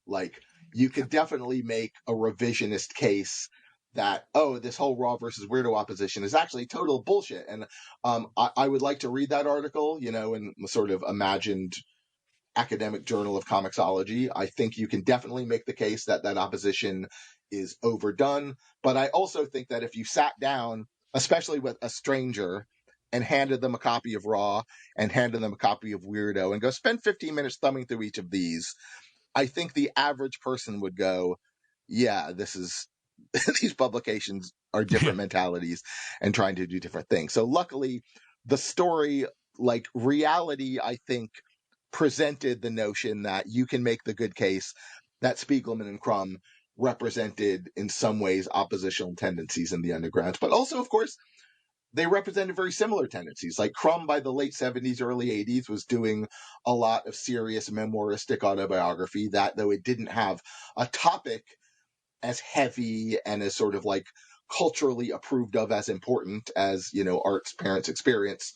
[SPEAKER 2] Like, you could definitely make a revisionist case that, this whole Raw versus Weirdo opposition is actually total bullshit. And I would like to read that article, in the sort of imagined academic journal of comicsology. I think you can definitely make the case that opposition is overdone. But I also think that if you sat down, especially with a stranger, and handed them a copy of Raw and handed them a copy of Weirdo and go spend 15 minutes thumbing through each of these, I think the average person would go, yeah, this is these publications are different mentalities and trying to do different things. So luckily, the story, like reality, I think, presented the notion that you can make the good case that Spiegelman and Crumb represented in some ways oppositional tendencies in the underground. But also, of course, they represented very similar tendencies. Like Crumb by the late 70s, early 80s was doing a lot of serious memoiristic autobiography that, though it didn't have a topic as heavy and as sort of like culturally approved of as important as, Art's parents' experience,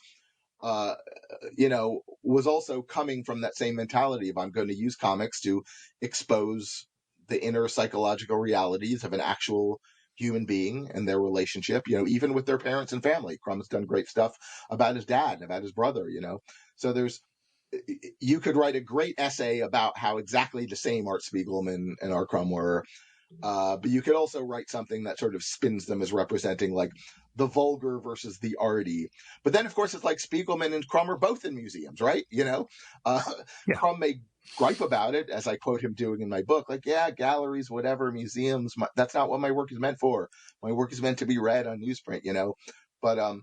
[SPEAKER 2] was also coming from that same mentality of I'm going to use comics to expose the inner psychological realities of an actual human being and their relationship, even with their parents and family. Crumb's done great stuff about his dad and about his brother, So you could write a great essay about how exactly the same Art Spiegelman and Art Crumb were. But you could also write something that sort of spins them as representing like the vulgar versus the arty. But then, of course, it's like Spiegelman and Crumb are both in museums, right? Crumb may gripe about it, as I quote him doing in my book, like, yeah, galleries, whatever, museums, that's not what my work is meant for. My work is meant to be read on newsprint, But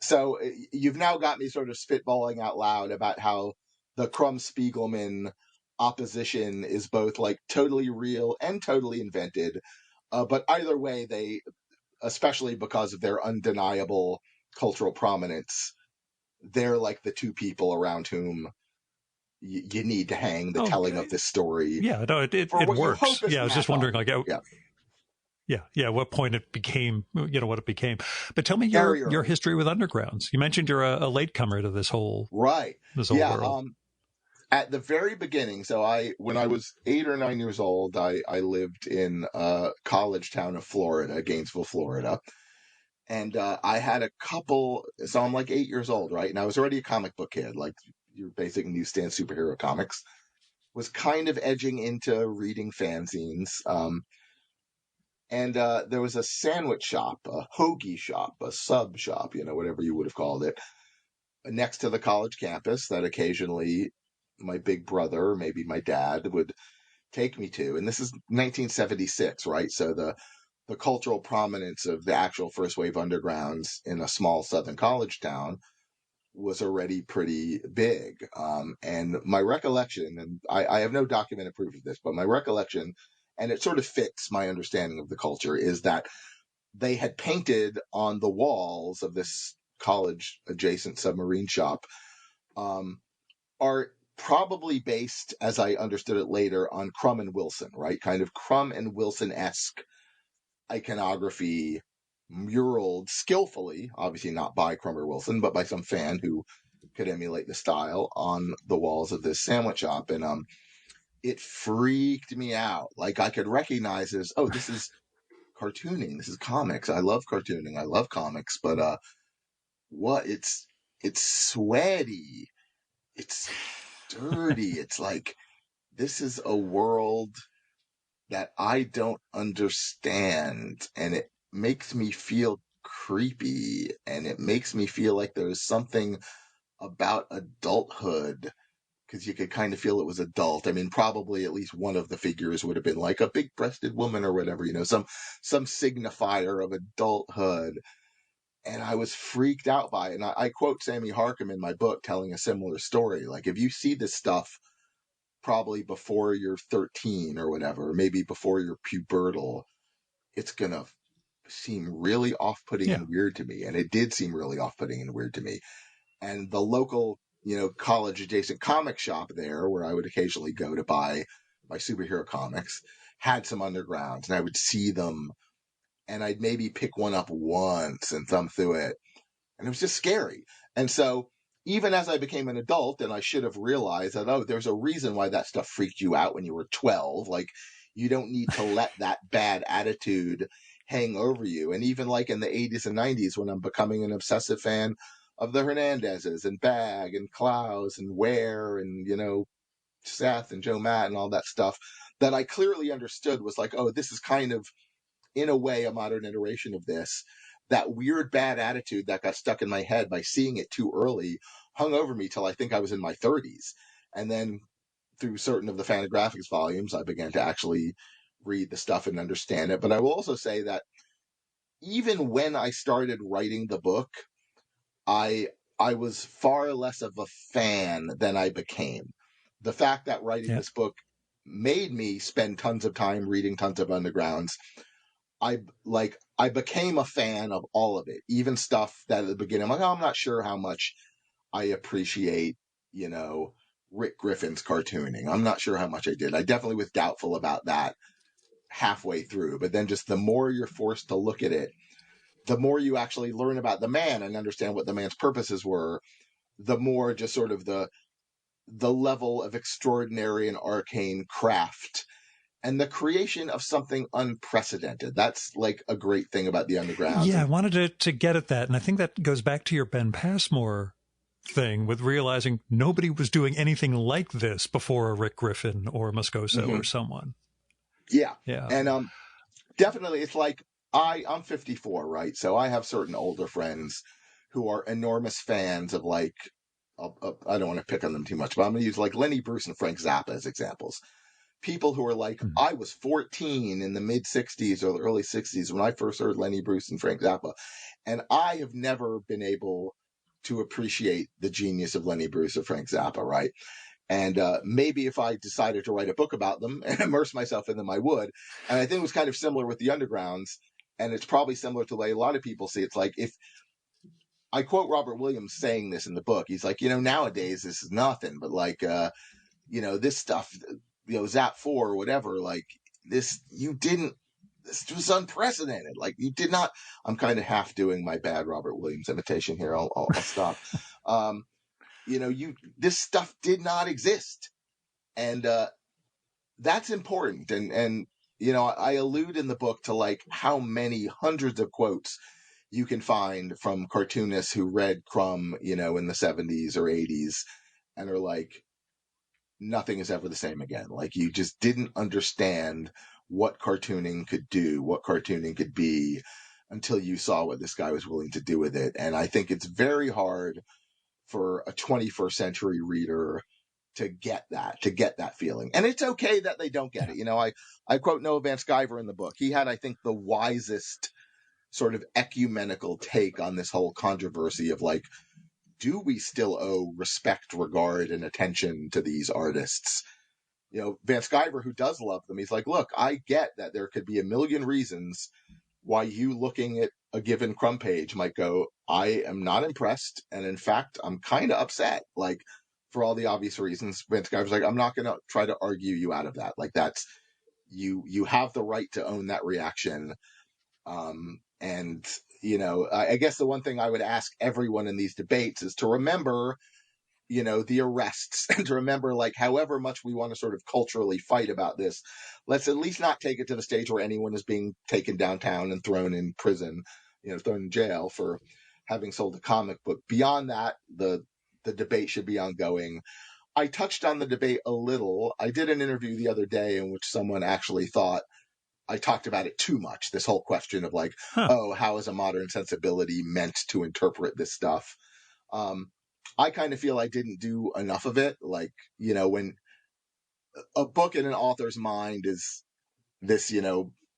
[SPEAKER 2] so you've now got me sort of spitballing out loud about how the Crumb Spiegelman opposition is both like totally real and totally invented. But either way, they, especially because of their undeniable cultural prominence, they're like the two people around whom you need to hang the telling of this story.
[SPEAKER 1] Yeah, no, it works. Yeah, I was just wondering, like, what point it became, what it became. But tell me your history with undergrounds. You mentioned you're a latecomer to this whole world.
[SPEAKER 2] At the very beginning, when I was 8 or 9 years old, I lived in a college town of Florida, Gainesville, Florida. And I had a couple, so I'm like 8 years old, right? And I was already a comic book kid, like your basic newsstand superhero comics. Was kind of edging into reading fanzines. And there was a sandwich shop, a hoagie shop, a sub shop, whatever you would have called it, next to the college campus that occasionally my big brother, maybe my dad, would take me to. And this is 1976, right? So the cultural prominence of the actual first wave undergrounds in a small southern college town was already pretty big. And my recollection, and I have no documented proof of this, but my recollection, and it sort of fits my understanding of the culture, is that they had painted on the walls of this college adjacent submarine shop art probably based, as I understood it later, on Crumb and Wilson, right? Kind of Crumb and Wilson-esque iconography, muraled skillfully, obviously not by Crumb or Wilson, but by some fan who could emulate the style on the walls of this sandwich shop. And it freaked me out. Like I could recognize this, this is cartooning, this is comics. I love cartooning, I love comics, but it's sweaty, it's dirty. It's like, this is a world that I don't understand, and it makes me feel creepy, and it makes me feel like there's something about adulthood, because you could kind of feel it was adult. I mean, probably at least one of the figures would have been like a big-breasted woman or whatever, some signifier of adulthood. And I was freaked out by it. And I quote Sammy Harcum in my book telling a similar story. Like, if you see this stuff probably before you're 13 or whatever, maybe before you're pubertal, it's going to seem really off-putting
[SPEAKER 1] Yeah.
[SPEAKER 2] and weird to me. And it did seem really off-putting and weird to me. And the local, college adjacent comic shop there, where I would occasionally go to buy my superhero comics, had some undergrounds, and I would see them, and I'd maybe pick one up once and thumb through it. And it was just scary. And so even as I became an adult, and I should have realized that, oh, there's a reason why that stuff freaked you out when you were 12. Like, you don't need to let that bad attitude hang over you. And even like in the 80s and 90s, when I'm becoming an obsessive fan of the Hernandezes and Bag and Klaus and Ware and, Seth and Joe Matt and all that stuff, that I clearly understood was like, oh, this is kind of, in a way, a modern iteration of this. That weird bad attitude that got stuck in my head by seeing it too early hung over me till I think I was in my 30s. And then through certain of the Fantagraphics volumes, I began to actually read the stuff and understand it. But I will also say that even when I started writing the book, I was far less of a fan than I became. The fact that writing
[SPEAKER 1] Yeah.
[SPEAKER 2] this book made me spend tons of time reading tons of undergrounds. I became a fan of all of it, even stuff that at the beginning I'm like, oh, I'm not sure how much I appreciate, Rick Griffin's cartooning. I'm not sure how much I did. I definitely was doubtful about that halfway through. But then just the more you're forced to look at it, the more you actually learn about the man and understand what the man's purposes were, the more just sort of the level of extraordinary and arcane craft and the creation of something unprecedented. That's like a great thing about the undergrounds.
[SPEAKER 1] Yeah, I
[SPEAKER 2] And
[SPEAKER 1] wanted to get at that. And I think that goes back to your Ben Passmore thing with realizing nobody was doing anything like this before a Rick Griffin or Moscoso or someone.
[SPEAKER 2] yeah.
[SPEAKER 1] Yeah.
[SPEAKER 2] And definitely it's like I'm 54, right? So I have certain older friends who are enormous fans of like, I don't want to pick on them too much, but I'm going to use like Lenny Bruce and Frank Zappa as examples. People who are like, I was 14 in the mid 60s or the early 60s when I first heard Lenny Bruce and Frank Zappa. And I have never been able to appreciate the genius of Lenny Bruce or Frank Zappa, right? And maybe if I decided to write a book about them and immerse myself in them, I would. And I think it was kind of similar with the Undergrounds. And it's probably similar to the way a lot of people see it. It's like, if I quote Robert Williams saying this in the book, he's like, nowadays this is nothing, but like, this stuff, Zap 4 or whatever, like this was unprecedented. Like, you did not, I'm kind of half doing my bad Robert Williams imitation here. I'll stop. This stuff did not exist. And, that's important. And, I allude in the book to like how many hundreds of quotes you can find from cartoonists who read Crumb, in the 70s or 80s and are like, nothing is ever the same again. Like, you just didn't understand what cartooning could do, what cartooning could be until you saw what this guy was willing to do with it. And I think it's very hard for a 21st century reader to get that feeling. And it's okay that they don't get it. I quote Noah Van Sciver in the book. He had, I think, the wisest sort of ecumenical take on this whole controversy of like, do we still owe respect, regard, and attention to these artists? Van Sciver, who does love them, he's like, look, I get that there could be a million reasons why you looking at a given Crumb page might go, I am not impressed. And in fact, I'm kind of upset. Like, for all the obvious reasons, Van Sciver's like, I'm not going to try to argue you out of that. Like, that's, you have the right to own that reaction. And, I guess the one thing I would ask everyone in these debates is to remember, the arrests and to remember, like, however much we want to sort of culturally fight about this, let's at least not take it to the stage where anyone is being taken downtown and thrown in prison, thrown in jail for having sold a comic book. Beyond that, the debate should be ongoing. I touched on the debate a little. I did an interview the other day in which someone actually thought I talked about it too much. This whole question of like, oh, how is a modern sensibility meant to interpret this stuff? I kind of feel I didn't do enough of it. Like, when a book in an author's mind is this,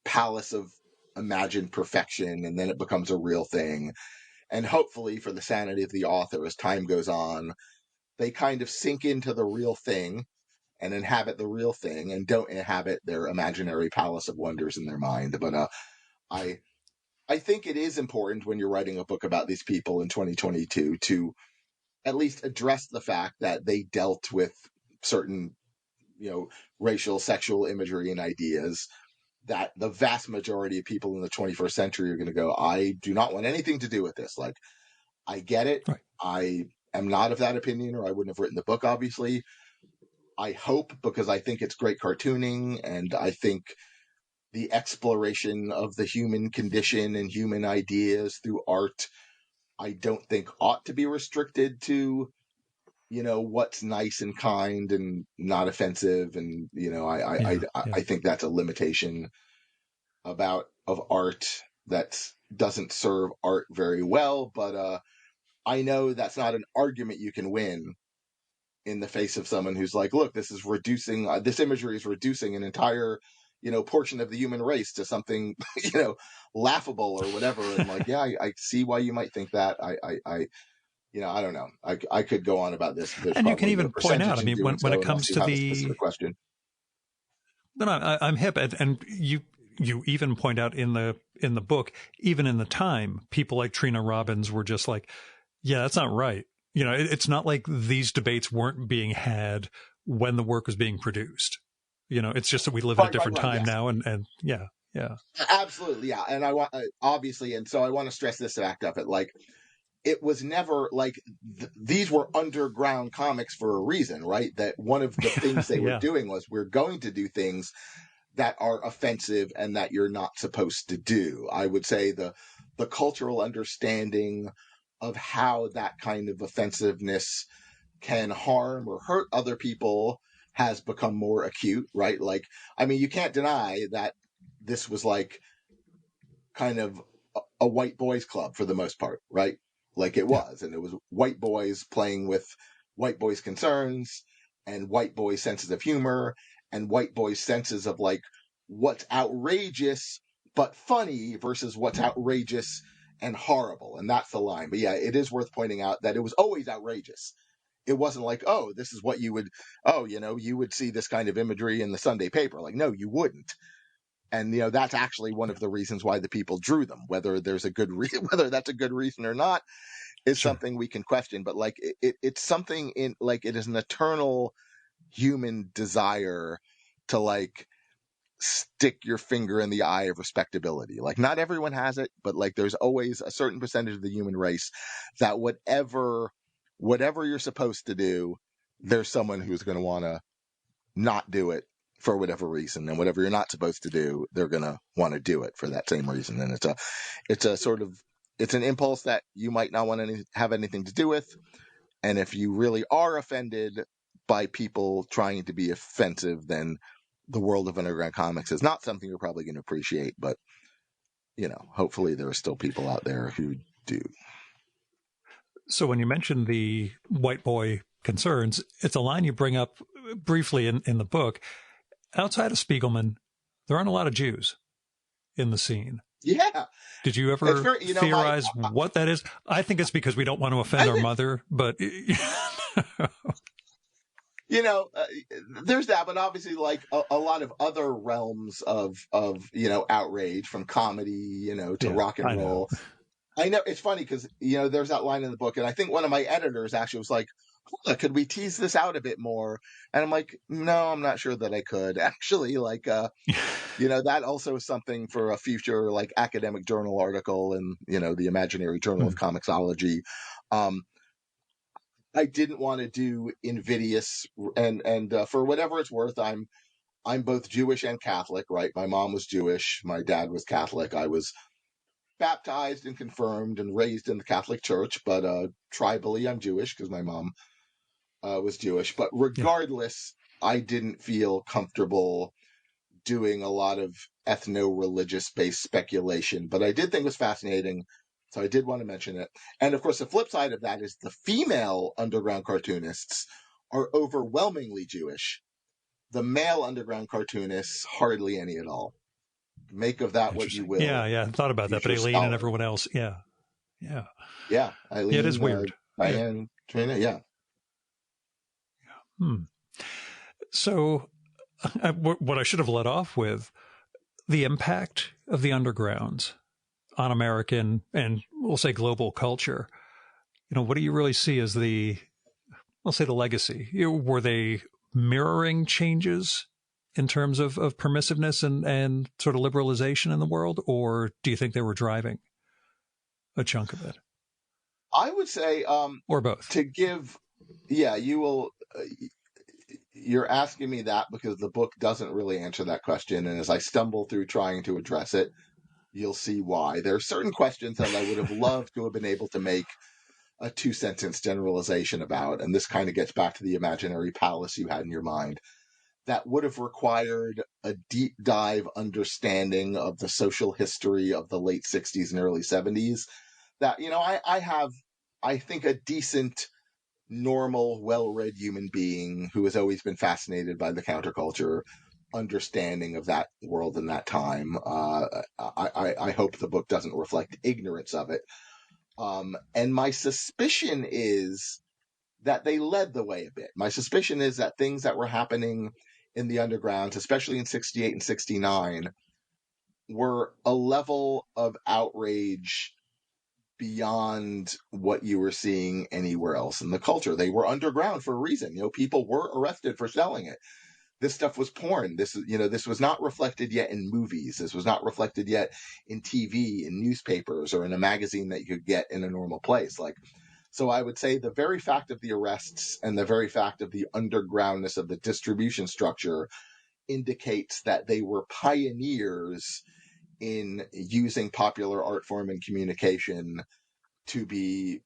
[SPEAKER 2] palace of imagined perfection, and then it becomes a real thing. and hopefully for the sanity of the author as time goes on, they kind of sink into the real thing and inhabit the real thing and don't inhabit their imaginary palace of wonders in their mind. But I I think it is important when you're writing a book about these people in 2022 to at least address the fact that they dealt with certain, racial, sexual imagery and ideas that the vast majority of people in the 21st century are going to go, I do not want anything to do with this. Like, I get it.
[SPEAKER 1] Right.
[SPEAKER 2] I am not of that opinion, or I wouldn't have written the book, obviously. I hope, because I think it's great cartooning, and I think the exploration of the human condition and human ideas through art, I don't think ought to be restricted to, what's nice and kind and not offensive. And, I think that's a limitation of art that doesn't serve art very well. But I know that's not an argument you can win in the face of someone who's like, look, this is reducing, this imagery is reducing an entire, portion of the human race to something, laughable or whatever. And like, yeah, I see why you might think that. I don't know. I could go on about this. There's
[SPEAKER 1] and you can
[SPEAKER 2] probably
[SPEAKER 1] even
[SPEAKER 2] no
[SPEAKER 1] point out, I
[SPEAKER 2] percentage in
[SPEAKER 1] mean,
[SPEAKER 2] doing
[SPEAKER 1] when
[SPEAKER 2] so
[SPEAKER 1] it comes
[SPEAKER 2] unless you
[SPEAKER 1] to
[SPEAKER 2] have a
[SPEAKER 1] the,
[SPEAKER 2] specific question.
[SPEAKER 1] no, I'm hip, and you even point out in the book, even in the time, people like Trina Robbins were just like, yeah, that's not right. It's not like these debates weren't being had when the work was being produced. It's just that we live in a different time
[SPEAKER 2] yes.
[SPEAKER 1] now, and yeah.
[SPEAKER 2] Absolutely, yeah. And I want, obviously, and so I want to stress this fact of it. Like, it was never like these were underground comics for a reason, right? That one of the things they were doing was, we're going to do things that are offensive and that you're not supposed to do. I would say the cultural understanding of how that kind of offensiveness can harm or hurt other people has become more acute, right? Like, I mean, you can't deny that this was like kind of a white boys club for the most part, right? Like it was. And it was white boys playing with white boys' concerns and white boys' senses of humor and white boys' senses of like what's outrageous but funny versus what's outrageous and horrible. And that's the line. But yeah, it is worth pointing out that it was always outrageous. It wasn't like, oh, this is what you would, you would see this kind of imagery in the Sunday paper. Like, no, you wouldn't. And, that's actually one of the reasons why the people drew them. Whether there's a good whether that's a good reason or not is something we can question. But like, it's something in like, it is an eternal human desire to like stick your finger in the eye of respectability. Like, not everyone has it, but like, there's always a certain percentage of the human race that whatever you're supposed to do, there's someone who's going to want to not do it for whatever reason, and whatever you're not supposed to do, they're going to want to do it for that same reason. And it's a sort of, it's an impulse that you might not want to have anything to do with. And if you really are offended by people trying to be offensive, then the world of underground comics is not something you're probably going to appreciate. But, hopefully there are still people out there who do.
[SPEAKER 1] So when you mention the white boy concerns, it's a line you bring up briefly in the book. Outside of Spiegelman, there aren't a lot of Jews in the scene.
[SPEAKER 2] Yeah.
[SPEAKER 1] Did you ever theorize what that is? I think it's because we don't want to offend our mother, but
[SPEAKER 2] there's that, but obviously like a lot of other realms of outrage, from comedy, to rock and roll. I know it's funny because, there's that line in the book, and I think one of my editors actually was like, could we tease this out a bit more? And I'm like, no, I'm not sure that I could actually. Like, that also is something for a future like academic journal article in, the Imaginary Journal of Comicsology. I didn't want to do invidious, and for whatever it's worth, I'm both Jewish and Catholic, right? My mom was Jewish, my dad was Catholic. I was baptized and confirmed and raised in the Catholic Church, but tribally I'm Jewish because my mom was Jewish. But regardless, I didn't feel comfortable doing a lot of ethno-religious based speculation, but I did think it was fascinating, so I did want to mention it. And of course, the flip side of that is the female underground cartoonists are overwhelmingly Jewish. The male underground cartoonists, hardly any at all. Make of that what you will.
[SPEAKER 1] Yeah, I thought about that, but Aileen and everyone else, yeah. Yeah.
[SPEAKER 2] Yeah,
[SPEAKER 1] Yeah, it is
[SPEAKER 2] Eileen,
[SPEAKER 1] weird. Yeah.
[SPEAKER 2] Diane, Trina, yeah.
[SPEAKER 1] Hmm. So, what I should have led off with, the impact of the undergrounds on American and we'll say global culture. What do you really see as I'll say the legacy? Were they mirroring changes in terms of permissiveness and sort of liberalization in the world, or do you think they were driving a chunk of it,
[SPEAKER 2] I would say
[SPEAKER 1] or both?
[SPEAKER 2] to give, yeah, you will. You're asking me that because the book doesn't really answer that question, and as I stumble through trying to address it, you'll see why. There are certain questions that I would have loved to have been able to make a 2 sentence generalization about, and this kind of gets back to the imaginary palace you had in your mind. That would have required a deep dive understanding of the social history of the late 60s and early 70s. That, I have, I think, a decent, normal, well read human being who has always been fascinated by the counterculture understanding of that world and that time. I hope the book doesn't reflect ignorance of it. And my suspicion is that they led the way a bit. My suspicion is that things that were happening in the underground, especially in 68 and 69, were a level of outrage beyond what you were seeing anywhere else in the culture. They were underground for a reason. People were arrested for selling it. This stuff was porn. This was not reflected yet in movies. This was not reflected yet in TV, in newspapers, or in a magazine that you could get in a normal place. So I would say the very fact of the arrests and the very fact of the undergroundness of the distribution structure indicates that they were pioneers in using popular art form and communication to be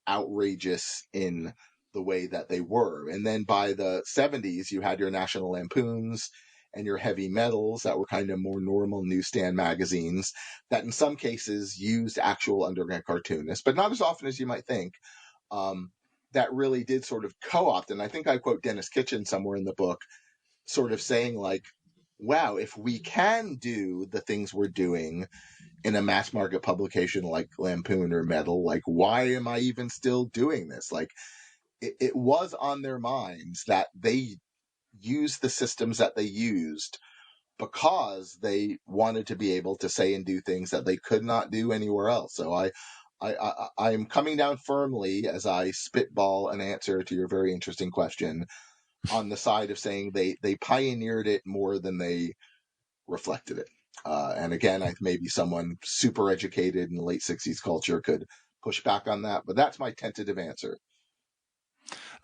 [SPEAKER 2] outrageous in the way that they were. And then by the 70s, you had your National Lampoons and your heavy metals that were kind of more normal newsstand magazines that in some cases used actual underground cartoonists, but not as often as you might think. That really did sort of co-opt. And I think I quote Dennis Kitchen somewhere in the book, sort of saying wow, if we can do the things we're doing in a mass market publication like Lampoon or Metal, why am I even still doing this? It was on their minds that they used the systems that they used because they wanted to be able to say and do things that they could not do anywhere else. So I'm coming down firmly as I spitball an answer to your very interesting question on the side of saying they pioneered it more than they reflected it. And again, maybe someone super educated in the late 60s culture could push back on that, but that's my tentative answer.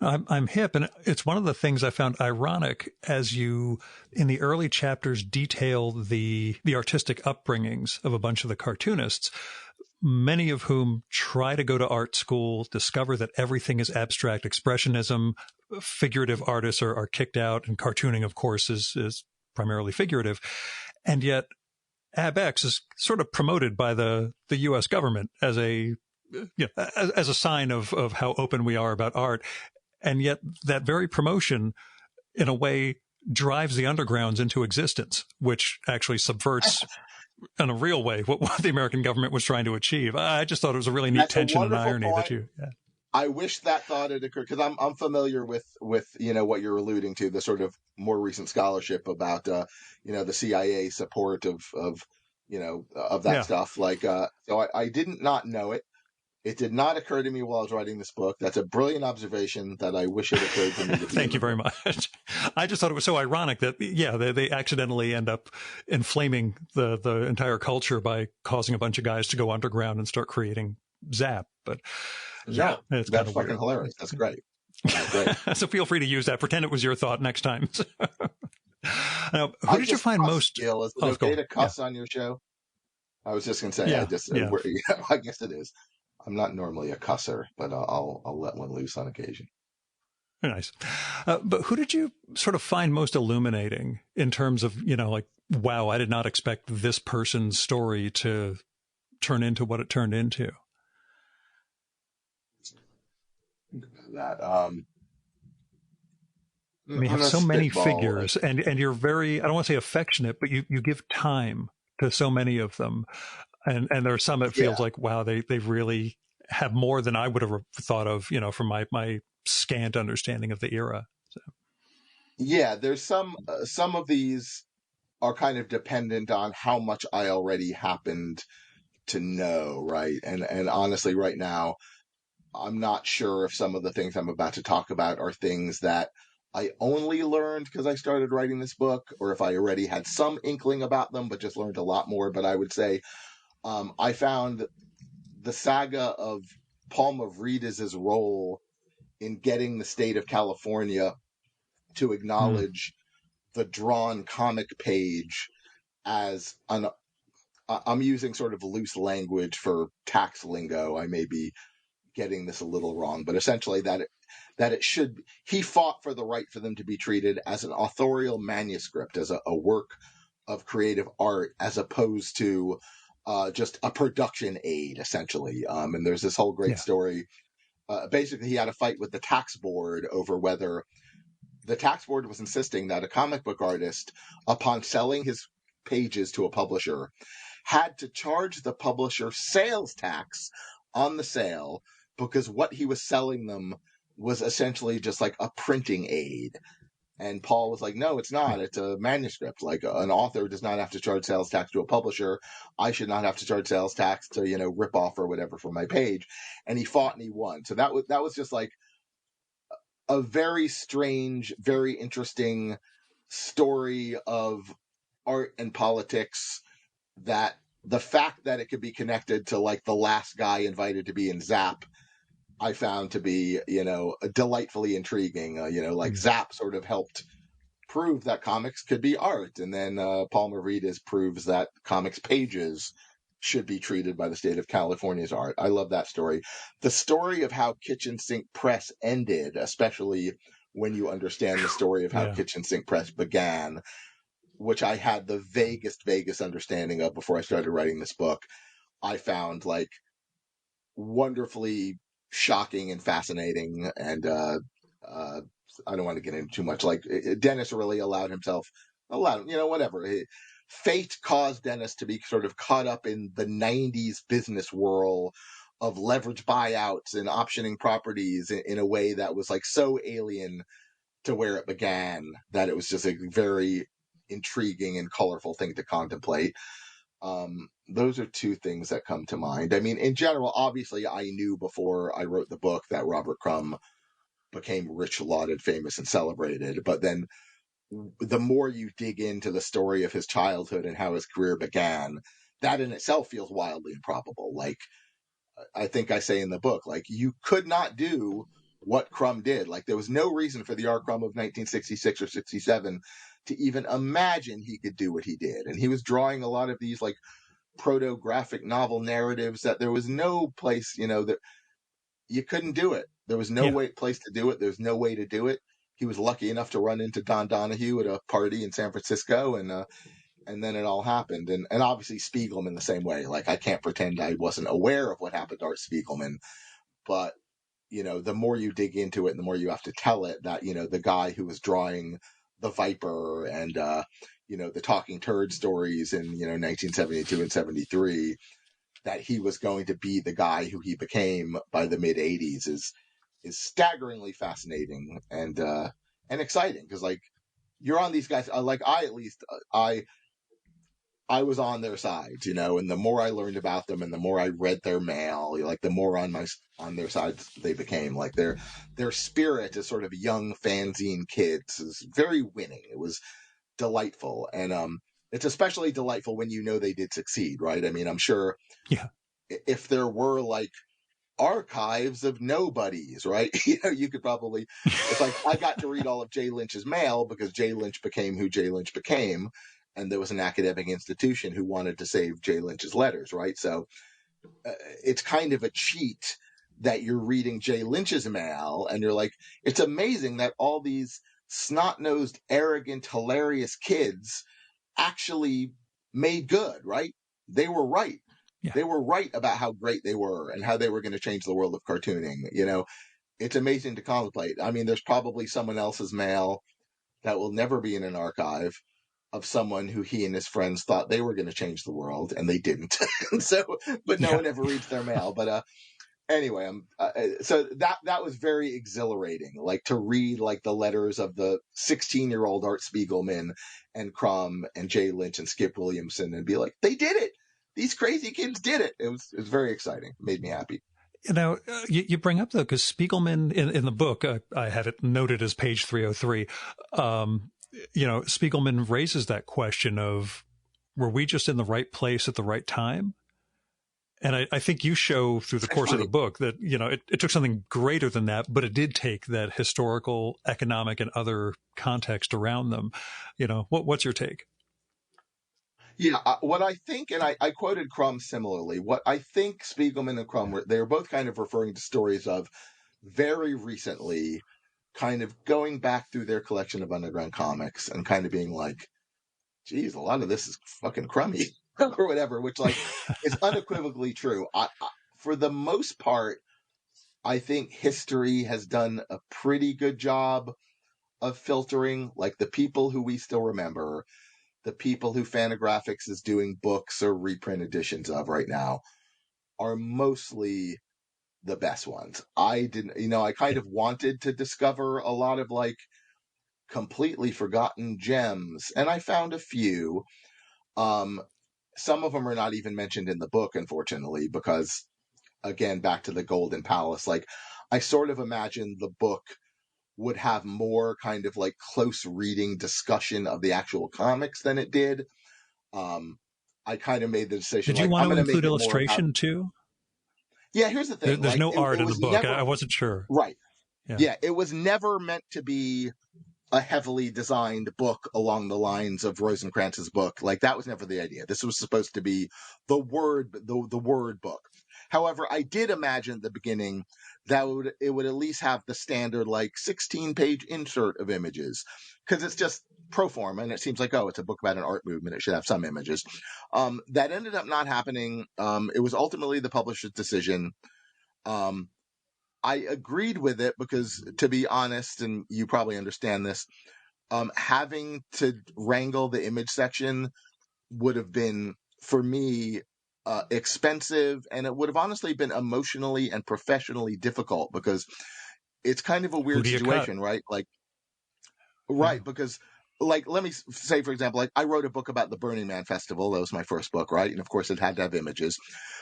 [SPEAKER 1] I'm hip, and it's one of the things I found ironic as you, in the early chapters, detail the artistic upbringings of a bunch of the cartoonists, many of whom try to go to art school, discover that everything is abstract expressionism, figurative artists are kicked out, and cartooning, of course, is primarily figurative. And yet AbX is sort of promoted by the U.S. government as a as a sign of how open we are about art. And yet that very promotion, in a way, drives the undergrounds into existence, which actually subverts in a real way what the American government was trying to achieve. I just thought it was a really neat tension and irony
[SPEAKER 2] point.
[SPEAKER 1] that you. Yeah.
[SPEAKER 2] I wish that thought had occurred because I'm familiar with what you're alluding to, the sort of more recent scholarship about the CIA support of that stuff. So I did not know it. It did not occur to me while I was writing this book. That's a brilliant observation that I wish it occurred to me.
[SPEAKER 1] Thank you very much. I just thought it was so ironic that, they accidentally end up inflaming the entire culture by causing a bunch of guys to go underground and start creating Zap. But it's
[SPEAKER 2] that's fucking hilarious. That's great. Great.
[SPEAKER 1] So feel free to use that. Pretend it was your thought next time. Now, who did you find most?
[SPEAKER 2] Is it okay to cuss on your show? I was just going to say, I guess it is. I'm not normally a cusser, but I'll let one loose on occasion.
[SPEAKER 1] Very nice. But who did you sort of find most illuminating in terms of, wow, I did not expect this person's story to turn into what it turned into?
[SPEAKER 2] That
[SPEAKER 1] you have so many figures, and you're very, I don't want to say affectionate, but you give time to so many of them. And there are some it
[SPEAKER 2] Yeah.
[SPEAKER 1] feels like, wow, they really have more than I would have thought of, from my scant understanding of the era. So
[SPEAKER 2] Yeah, there's some of these are kind of dependent on how much I already happened to know, right? And honestly, right now, I'm not sure if some of the things I'm about to talk about are things that I only learned because I started writing this book, or if I already had some inkling about them, but just learned a lot more. But I would say I found the saga of Palma Reedes's role in getting the state of California to
[SPEAKER 1] mm,
[SPEAKER 2] acknowledge the drawn comic page as an I'm using sort of loose language for tax lingo. I may be getting this a little wrong, but essentially that it should he fought for the right for them to be treated as an authorial manuscript, as a work of creative art, as opposed to just a production aid, essentially. And there's this whole great
[SPEAKER 1] yeah,
[SPEAKER 2] story. Basically, he had a fight with the tax board over whether the tax board was insisting that a comic book artist, upon selling his pages to a publisher, had to charge the publisher sales tax on the sale because what he was selling them was essentially just like a printing aid. And Paul was like, no, it's not.
[SPEAKER 1] right,
[SPEAKER 2] It's a manuscript. Like an author does not have to charge sales tax to a publisher. I should not have to charge sales tax to, rip off or whatever for my page. And he fought and he won. So that was just like a very strange, very interesting story of art and politics, that the fact that it could be connected to like the last guy invited to be in Zap, I found to be, delightfully intriguing. Like
[SPEAKER 1] mm,
[SPEAKER 2] Zap sort of helped prove that comics could be art. And then Paul Mavrides proves that comics pages should be treated by the state of California as art. I love that story. The story of how Kitchen Sink Press ended, especially when you understand the story of how
[SPEAKER 1] yeah,
[SPEAKER 2] Kitchen Sink Press began, which I had the vaguest understanding of before I started writing this book, I found like wonderfully shocking and fascinating. And uh, I don't want to get into too much. Like Dennis really allowed whatever. Fate caused Dennis to be sort of caught up in the 90s business whirl of leverage buyouts and optioning properties in a way that was like so alien to where it began that it was just a very intriguing and colorful thing to contemplate. Those are two things that come to mind. I mean, in general, obviously, I knew before I wrote the book that Robert Crumb became rich, lauded, famous, and celebrated. But then the more you dig into the story of his childhood and how his career began, that in itself feels wildly improbable. Like, I think I say in the book, like, you could not do what Crumb did. Like, there was no reason for the R. Crumb of 1966 or 67 to even imagine he could do what he did. And he was drawing a lot of these, like, proto graphic novel narratives that there was no place, that you couldn't do it. There was no
[SPEAKER 1] yeah,
[SPEAKER 2] place to do it. There's no way to do it. He was lucky enough to run into Don Donahue at a party in San Francisco, and then it all happened. And obviously Spiegelman the same way. Like, I can't pretend I wasn't aware of what happened to Art Spiegelman, but the more you dig into it and the more you have to tell it that, the guy who was drawing the Viper and, the Talking Turd stories in, 1972 and 73, that he was going to be the guy who he became by the mid 80s is staggeringly fascinating and exciting. Cause like you're on these guys, like I, at least I was on their side, and the more I learned about them and the more I read their mail, like the more on their side they became. Like their spirit as sort of young fanzine kids is very winning. It was delightful. And it's especially delightful when they did succeed, right? I mean, I'm sure
[SPEAKER 1] yeah,
[SPEAKER 2] if there were like archives of nobodies, right? You could probably, it's like I got to read all of Jay Lynch's mail because Jay Lynch became who Jay Lynch became. And there was an academic institution who wanted to save Jay Lynch's letters, right? So it's kind of a cheat that you're reading Jay Lynch's mail and you're like, it's amazing that all these snot-nosed, arrogant, hilarious kids actually made good, right? They were right.
[SPEAKER 1] yeah.
[SPEAKER 2] They were right about how great they were and how they were going to change the world of cartooning. It's amazing to contemplate. I mean, there's probably someone else's mail that will never be in an archive of someone who he and his friends thought they were going to change the world, and they didn't. But no
[SPEAKER 1] Yeah.
[SPEAKER 2] one ever reads their mail. But anyway, so that was very exhilarating, like to read like the letters of the 16-year-old Art Spiegelman and Crumb and Jay Lynch and Skip Williamson, and be like, they did it. These crazy kids did it. It was very exciting. It made me happy.
[SPEAKER 1] You bring up though, because Spiegelman in the book, I have it noted as page 303. Spiegelman raises that question of, were we just in the right place at the right time? And I think you show through the course of the book that, it took something greater than that, but it did take that historical, economic, and other context around them. What's your take?
[SPEAKER 2] Yeah, what I think, and I quoted Crumb similarly, what I think Spiegelman and Crumb they were both kind of referring to stories of very recently kind of going back through their collection of underground comics and kind of being like, geez, a lot of this is fucking crummy or whatever, which like is unequivocally true. For the most part, I think history has done a pretty good job of filtering like the people who we still remember, the people who Fantagraphics is doing books or reprint editions of right now are mostly the best ones. I didn't, I kind of wanted to discover a lot of like completely forgotten gems, and I found a few. Some of them are not even mentioned in the book, unfortunately, because again, back to the Golden Palace, like I sort of imagined the book would have more kind of like close reading discussion of the actual comics than it did. I kind of made the decision
[SPEAKER 1] Did you
[SPEAKER 2] like
[SPEAKER 1] want
[SPEAKER 2] I'm
[SPEAKER 1] to
[SPEAKER 2] going to make
[SPEAKER 1] include
[SPEAKER 2] it more about.
[SPEAKER 1] illustration too?
[SPEAKER 2] Yeah, here's the thing.
[SPEAKER 1] There's
[SPEAKER 2] Like
[SPEAKER 1] no art
[SPEAKER 2] it
[SPEAKER 1] in the
[SPEAKER 2] was
[SPEAKER 1] book.
[SPEAKER 2] never
[SPEAKER 1] I wasn't sure.
[SPEAKER 2] right.
[SPEAKER 1] Yeah.
[SPEAKER 2] Yeah, it was never meant to be a heavily designed book along the lines of Rosencrantz's book. Like that was never the idea. This was supposed to be the word book. However, I did imagine at the beginning that it would at least have the standard like 16-page insert of images, because it's just pro forma and it seems like, oh, it's a book about an art movement, it should have some images. That ended up not happening. It was ultimately the publisher's decision. I agreed with it because, to be honest, and you probably understand this, having to wrangle the image section would have been, for me, expensive, and it would have honestly been emotionally and professionally difficult because it's kind of a
[SPEAKER 1] Who
[SPEAKER 2] weird
[SPEAKER 1] do you cut?
[SPEAKER 2] situation, right? Like,
[SPEAKER 1] Yeah.
[SPEAKER 2] right, because like let me say, for example, like I wrote a book about the Burning Man Festival. That was my first book, right? And of course it had to have images,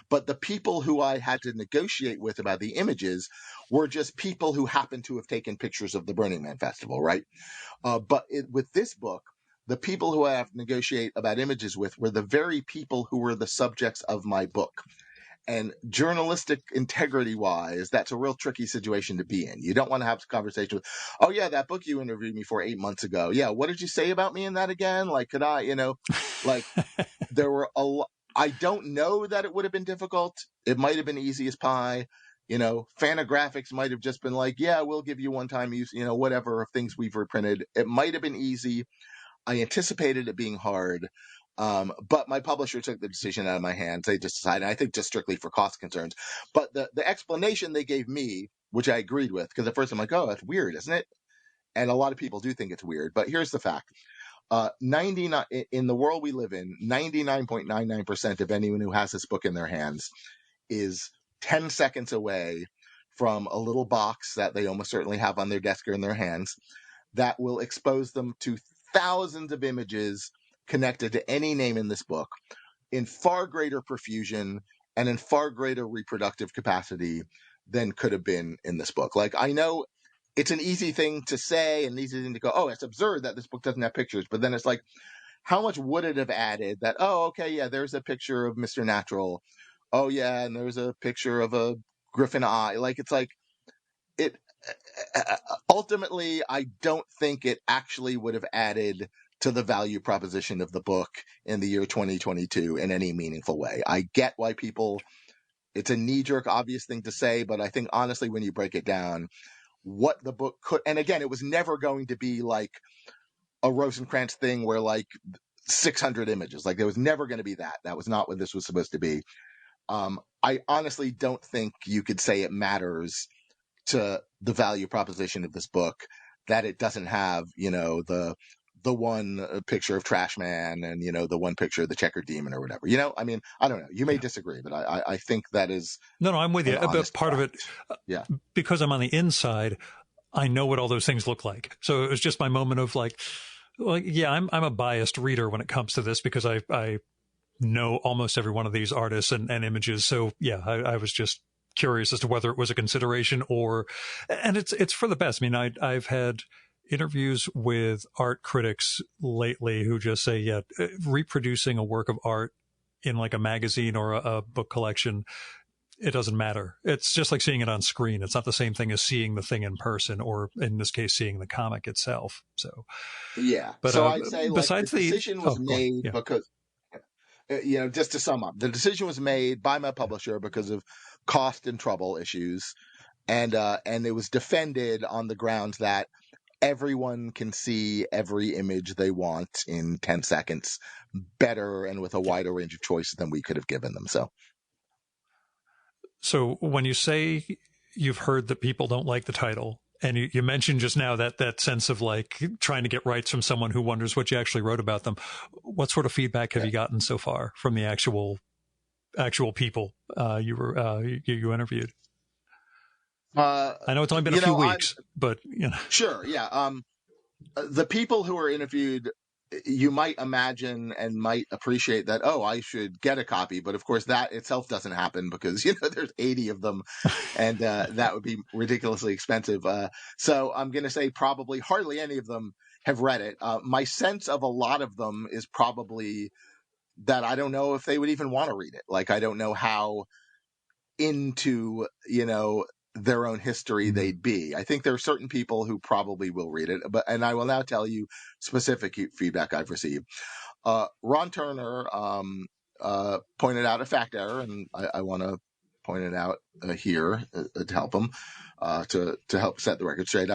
[SPEAKER 2] but the people who I had to negotiate with about the images were just people who happened to have taken pictures of the Burning Man Festival, right? With this book, the people who I have to negotiate about images with were the very people who were the subjects of my book. And journalistic integrity wise, that's a real tricky situation to be in. You don't want to have a conversation with, oh yeah, that book you interviewed me for 8 months ago. Yeah. What did you say about me in that again? Like, could I, like there were a lot. I don't know that it would have been difficult. It might have been easy as pie. Fantagraphics might have just been like, yeah, we'll give you one-time use, whatever of things we've reprinted. It might have been easy. I anticipated it being hard. But my publisher took the decision out of my hands. They just decided, I think just strictly for cost concerns. But the explanation they gave me, which I agreed with, because at first I'm like, oh, that's weird, isn't it? And a lot of people do think it's weird. But here's the fact. 99 in the world we live in, 99.99% of anyone who has this book in their hands is 10 seconds away from a little box that they almost certainly have on their desk or in their hands that will expose them to thousands of images connected to any name in this book in far greater profusion and in far greater reproductive capacity than could have been in this book. Like, I know it's an easy thing to say and an easy thing to go, oh, it's absurd that this book doesn't have pictures. But then it's like, how much would it have added that, oh, okay, yeah, there's a picture of Mr. Natural. Oh, yeah, and there's a picture of a griffin eye. Like, it's like, it ultimately, I don't think it actually would have added to the value proposition of the book in the year 2022 in any meaningful way. I get why it's a knee-jerk obvious thing to say, but I think honestly, when you break it down, what the book could, and again, it was never going to be like a Rosencrantz thing where like 600 images, like there was never going to be that. That was not what this was supposed to be. I honestly don't think you could say it matters to the value proposition of this book that it doesn't have, the the one picture of Trash Man and, the one picture of the Checkered Demon or whatever. I mean, I don't know. You may disagree, but I think that is
[SPEAKER 1] No, I'm with
[SPEAKER 2] an
[SPEAKER 1] you. But
[SPEAKER 2] honest
[SPEAKER 1] part of it,
[SPEAKER 2] fact. Yeah.
[SPEAKER 1] because I'm on the inside, I know what all those things look like. So it was just my moment of like, well, yeah, I'm a biased reader when it comes to this because I know almost every one of these artists and images. So yeah, I was just curious as to whether it was a consideration and it's for the best. I mean, I've had interviews with art critics lately who just say, yeah, reproducing a work of art in like a magazine or a book collection, it doesn't matter. It's just like seeing it on screen. It's not the same thing as seeing the thing in person, or in this case, seeing the comic itself. So,
[SPEAKER 2] Yeah.
[SPEAKER 1] but
[SPEAKER 2] So I'd say like the
[SPEAKER 1] besides
[SPEAKER 2] decision was made
[SPEAKER 1] yeah.
[SPEAKER 2] because, just to sum up, the decision was made by my publisher because of cost and trouble issues. And it was defended on the grounds that everyone can see every image they want in 10 seconds better and with a wider range of choices than we could have given them.
[SPEAKER 1] So when you say you've heard that people don't like the title, and you mentioned just now that sense of like trying to get rights from someone who wonders what you actually wrote about them, what sort of feedback have you gotten so far from the actual people you interviewed? I know it's only been a few weeks, but
[SPEAKER 2] Sure, yeah. The people who were interviewed, you might imagine and might appreciate that, oh, I should get a copy. But of course, that itself doesn't happen because, there's 80 of them and that would be ridiculously expensive. So I'm going to say probably hardly any of them have read it. My sense of a lot of them is probably that I don't know if they would even want to read it. Like, I don't know how into, their own history they'd be. I think there are certain people who probably will read it, and I will now tell you specific feedback I've received. Ron Turner pointed out a fact error, and I want to point it out here to help him to help set the record straight.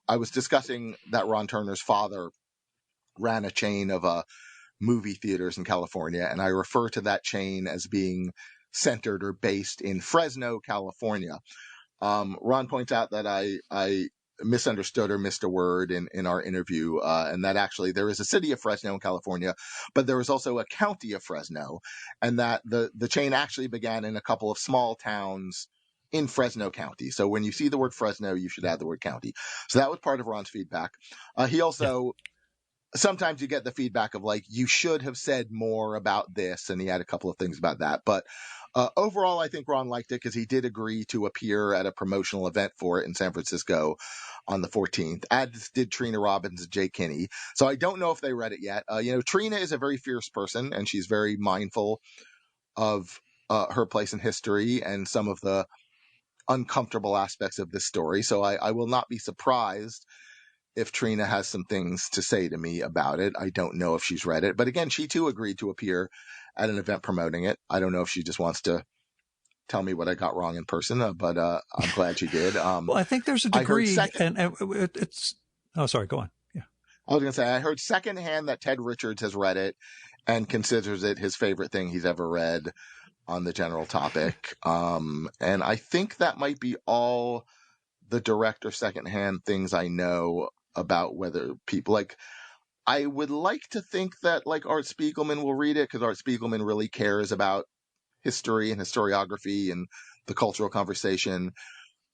[SPEAKER 2] I was discussing that Ron Turner's father ran a chain of movie theaters in California, and I refer to that chain as being centered or based in Fresno, California. Ron points out that I misunderstood or missed a word in our interview, and that actually there is a city of Fresno in California, but there is also a county of Fresno, and that the chain actually began in a couple of small towns in Fresno County. So when you see the word Fresno, you should add the word county. So that was part of Ron's feedback. He also sometimes you get the feedback of like, you should have said more about this. And he had a couple of things about that. But overall, I think Ron liked it because he did agree to appear at a promotional event for it in San Francisco on the 14th, as did Trina Robbins and Jay Kinney. So I don't know if they read it yet. Trina is a very fierce person and she's very mindful of her place in history and some of the uncomfortable aspects of this story. So I will not be surprised if Trina has some things to say to me about it. I don't know if she's read it, but again, she too agreed to appear at an event promoting it. I don't know if she just wants to tell me what I got wrong in person, but I'm glad she did.
[SPEAKER 1] Well, I think there's a degree, and it's. Oh, sorry. Go on. Yeah,
[SPEAKER 2] I was going to say I heard secondhand that Ted Richards has read it and considers it his favorite thing he's ever read on the general topic. And I think that might be all the direct or secondhand things I know about whether people like. I would like to think that like Art Spiegelman will read it because Art Spiegelman really cares about history and historiography and the cultural conversation.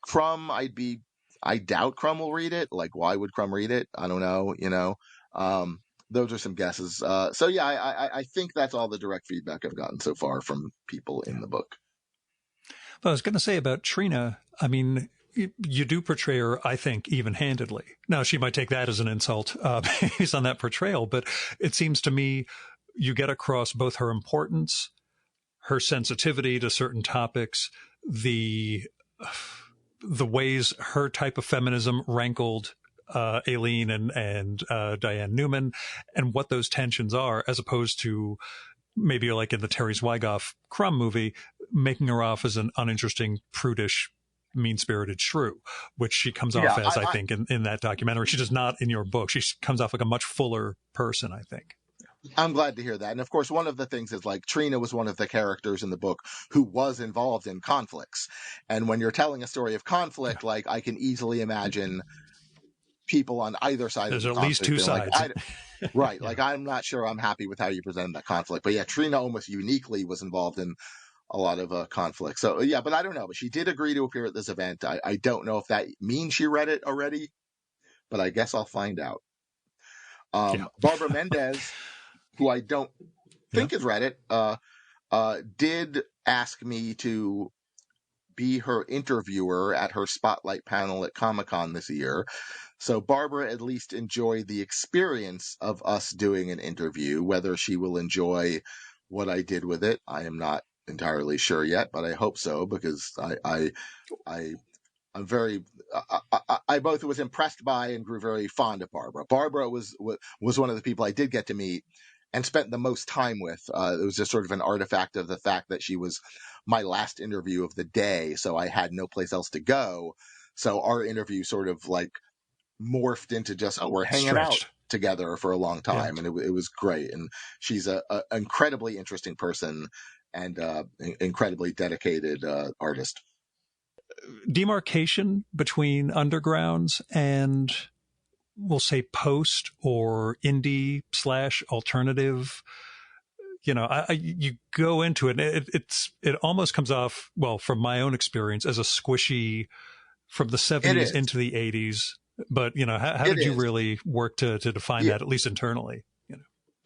[SPEAKER 2] Crumb, I doubt Crumb will read it. Like, why would Crumb read it? I don't know. Those are some guesses. So yeah, I think that's all the direct feedback I've gotten so far from people in the book.
[SPEAKER 1] But I was going to say about Trina, I mean, you do portray her, I think, even-handedly. Now, she might take that as an insult based on that portrayal, but it seems to me you get across both her importance, her sensitivity to certain topics, the ways her type of feminism rankled Aileen and Diane Newman, and what those tensions are, as opposed to maybe like in the Terry Zwigoff Crumb movie, making her off as an uninteresting, prudish, mean-spirited shrew, which she comes off as, I think, in that documentary. She does not in your book. She comes off like a much fuller person, I think.
[SPEAKER 2] I'm glad to hear that. And of course, one of the things is like Trina was one of the characters in the book who was involved in conflicts. And when you're telling a story of conflict, like I can easily imagine people on either side
[SPEAKER 1] There's
[SPEAKER 2] of the
[SPEAKER 1] at least
[SPEAKER 2] conflict
[SPEAKER 1] two
[SPEAKER 2] being
[SPEAKER 1] sides.
[SPEAKER 2] right.
[SPEAKER 1] Yeah.
[SPEAKER 2] Like, I'm not sure I'm happy with how you presented that conflict. But yeah, Trina almost uniquely was involved in a lot of conflict. So yeah, but I don't know. But she did agree to appear at this event. I don't know if that means she read it already, but I guess I'll find out.
[SPEAKER 1] Yeah.
[SPEAKER 2] Barbara Mendez, who I don't
[SPEAKER 1] Yeah.
[SPEAKER 2] think has read it, did ask me to be her interviewer at her spotlight panel at Comic-Con this year. So Barbara at least enjoyed the experience of us doing an interview. Whether she will enjoy what I did with it, I am not entirely sure yet, but I hope so, because I'm very, I both was impressed by and grew very fond of Barbara. Barbara was one of the people I did get to meet and spent the most time with. It was just sort of an artifact of the fact that she was my last interview of the day, so I had no place else to go. So our interview sort of like morphed into just, we're hanging out
[SPEAKER 1] Stretched.
[SPEAKER 2] together for a long
[SPEAKER 1] Yeah.
[SPEAKER 2] time, and it was great. And she's a incredibly interesting person and incredibly dedicated artist.
[SPEAKER 1] Demarcation between undergrounds and, we'll say, post or indie / alternative. You go into it, and it almost comes off, well, from my own experience, as a squishy from the 70s into the 80s. But how did you really work to define that, at least internally?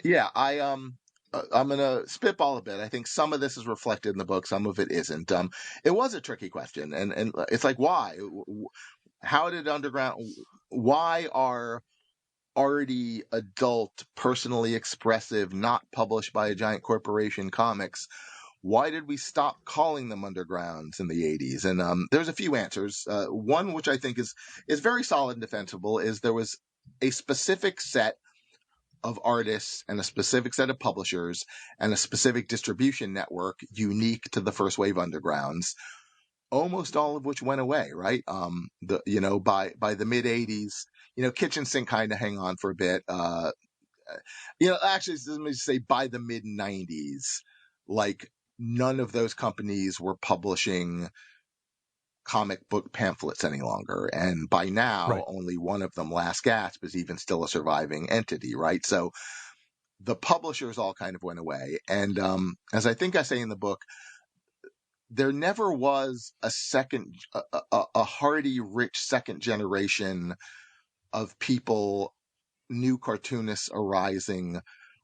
[SPEAKER 2] Yeah, I'm gonna spitball a bit. I think some of this is reflected in the book, some of it isn't. It was a tricky question, and it's like, why? How did underground? Why are already adult, personally expressive, not published by a giant corporation comics? Why did we stop calling them undergrounds in the 80s? And there's a few answers. One, which I think is very solid and defensible, is there was a specific set of artists and a specific set of publishers and a specific distribution network unique to the first wave undergrounds, almost all of which went away, right? By the mid 80s, Kitchen Sink kind of hang on for a bit. Actually, let me just say, by the mid 90s, like, none of those companies were publishing comic book pamphlets any longer. And by now,
[SPEAKER 1] Right.
[SPEAKER 2] only one of them, Last Gasp, is even still a surviving entity, right? So the publishers all kind of went away. And as I think I say in the book, there never was a hearty, rich second generation of people, new cartoonists arising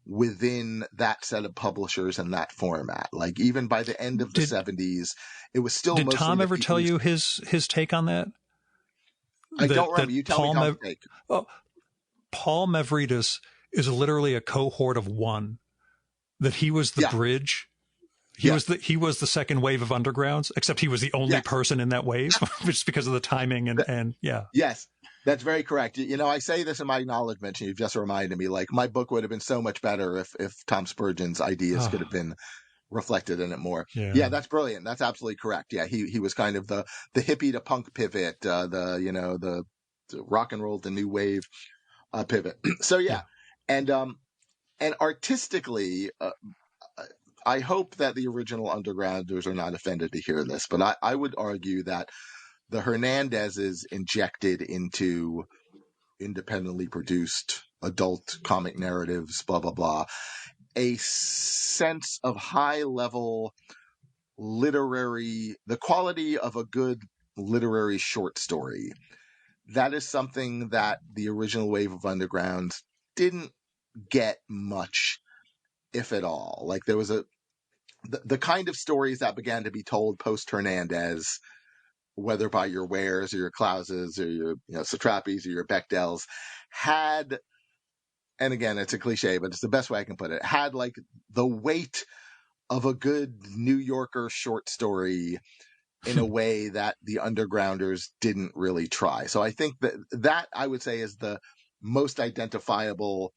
[SPEAKER 2] within that set of publishers and that format. Like, even by the end of the 70s, it was still
[SPEAKER 1] Did
[SPEAKER 2] mostly
[SPEAKER 1] Tom ever tell you
[SPEAKER 2] his
[SPEAKER 1] take on that?
[SPEAKER 2] I don't remember. You tell me Tom's take.
[SPEAKER 1] Oh, Paul Mavridis is literally a cohort of one. That he was the bridge. He was the second wave of undergrounds, except he was the only person in that wave, just because of the timing and yeah.
[SPEAKER 2] Yes, that's very correct. I say this in my acknowledgement, and you've just reminded me, like, my book would have been so much better if Tom Spurgeon's ideas could have been reflected in it more. Yeah, that's brilliant. That's absolutely correct. Yeah, he was kind of the hippie to punk pivot, the rock and roll to new wave pivot. So yeah. And artistically, I hope that the original undergrounders are not offended to hear this, but I would argue that the Hernandezes injected into independently produced adult comic narratives, blah, blah, blah, a sense of high level the quality of a good literary short story. That is something that the original wave of undergrounds didn't get much, if at all. Like, there was the kind of stories that began to be told post Hernandez, whether by your Wares or your Klauses or your Satrapis or your Bechdel's, had, and again, it's a cliche, but it's the best way I can put it, had like the weight of a good New Yorker short story in a way that the undergrounders didn't really try. So I think that I would say is the most identifiable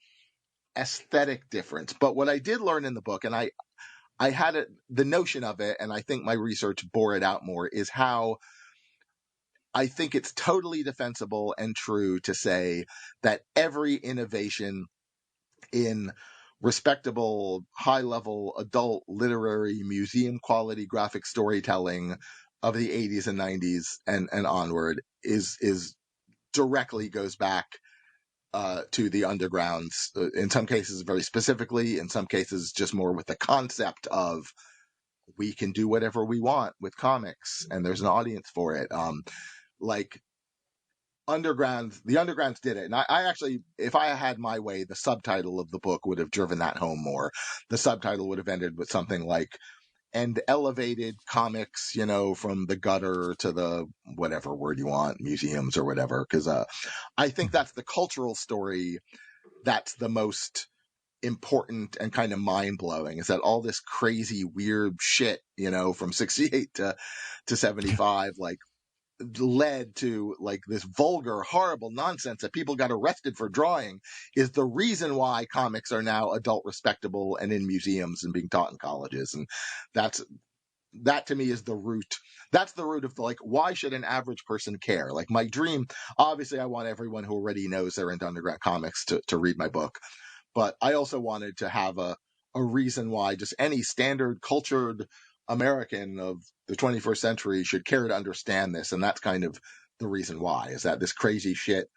[SPEAKER 2] aesthetic difference. But what I did learn in the book, and I had the notion of it, and I think my research bore it out more, is how I think it's totally defensible and true to say that every innovation in respectable, high-level, adult, literary, museum-quality graphic storytelling of the 80s and 90s and onward is directly goes back to the undergrounds, in some cases very specifically, in some cases just more with the concept of we can do whatever we want with comics and there's an audience for it. Like the undergrounds did it. And I actually, if I had my way, the subtitle of the book would have driven that home more. The subtitle would have ended with something like, and elevated comics, from the gutter to the whatever word you want, museums or whatever. Because I think that's the cultural story that's the most important and kind of mind-blowing, is that all this crazy, weird shit, from 68 to 75, like, led to like this vulgar, horrible nonsense that people got arrested for drawing, is the reason why comics are now adult respectable and in museums and being taught in colleges. And that to me is the root. That's the root of the, like, why should an average person care? Like, my dream, obviously I want everyone who already knows they're into underground comics to read my book. But I also wanted to have a reason why just any standard cultured American of the 21st century should care to understand this. And that's kind of the reason why, is that this crazy shit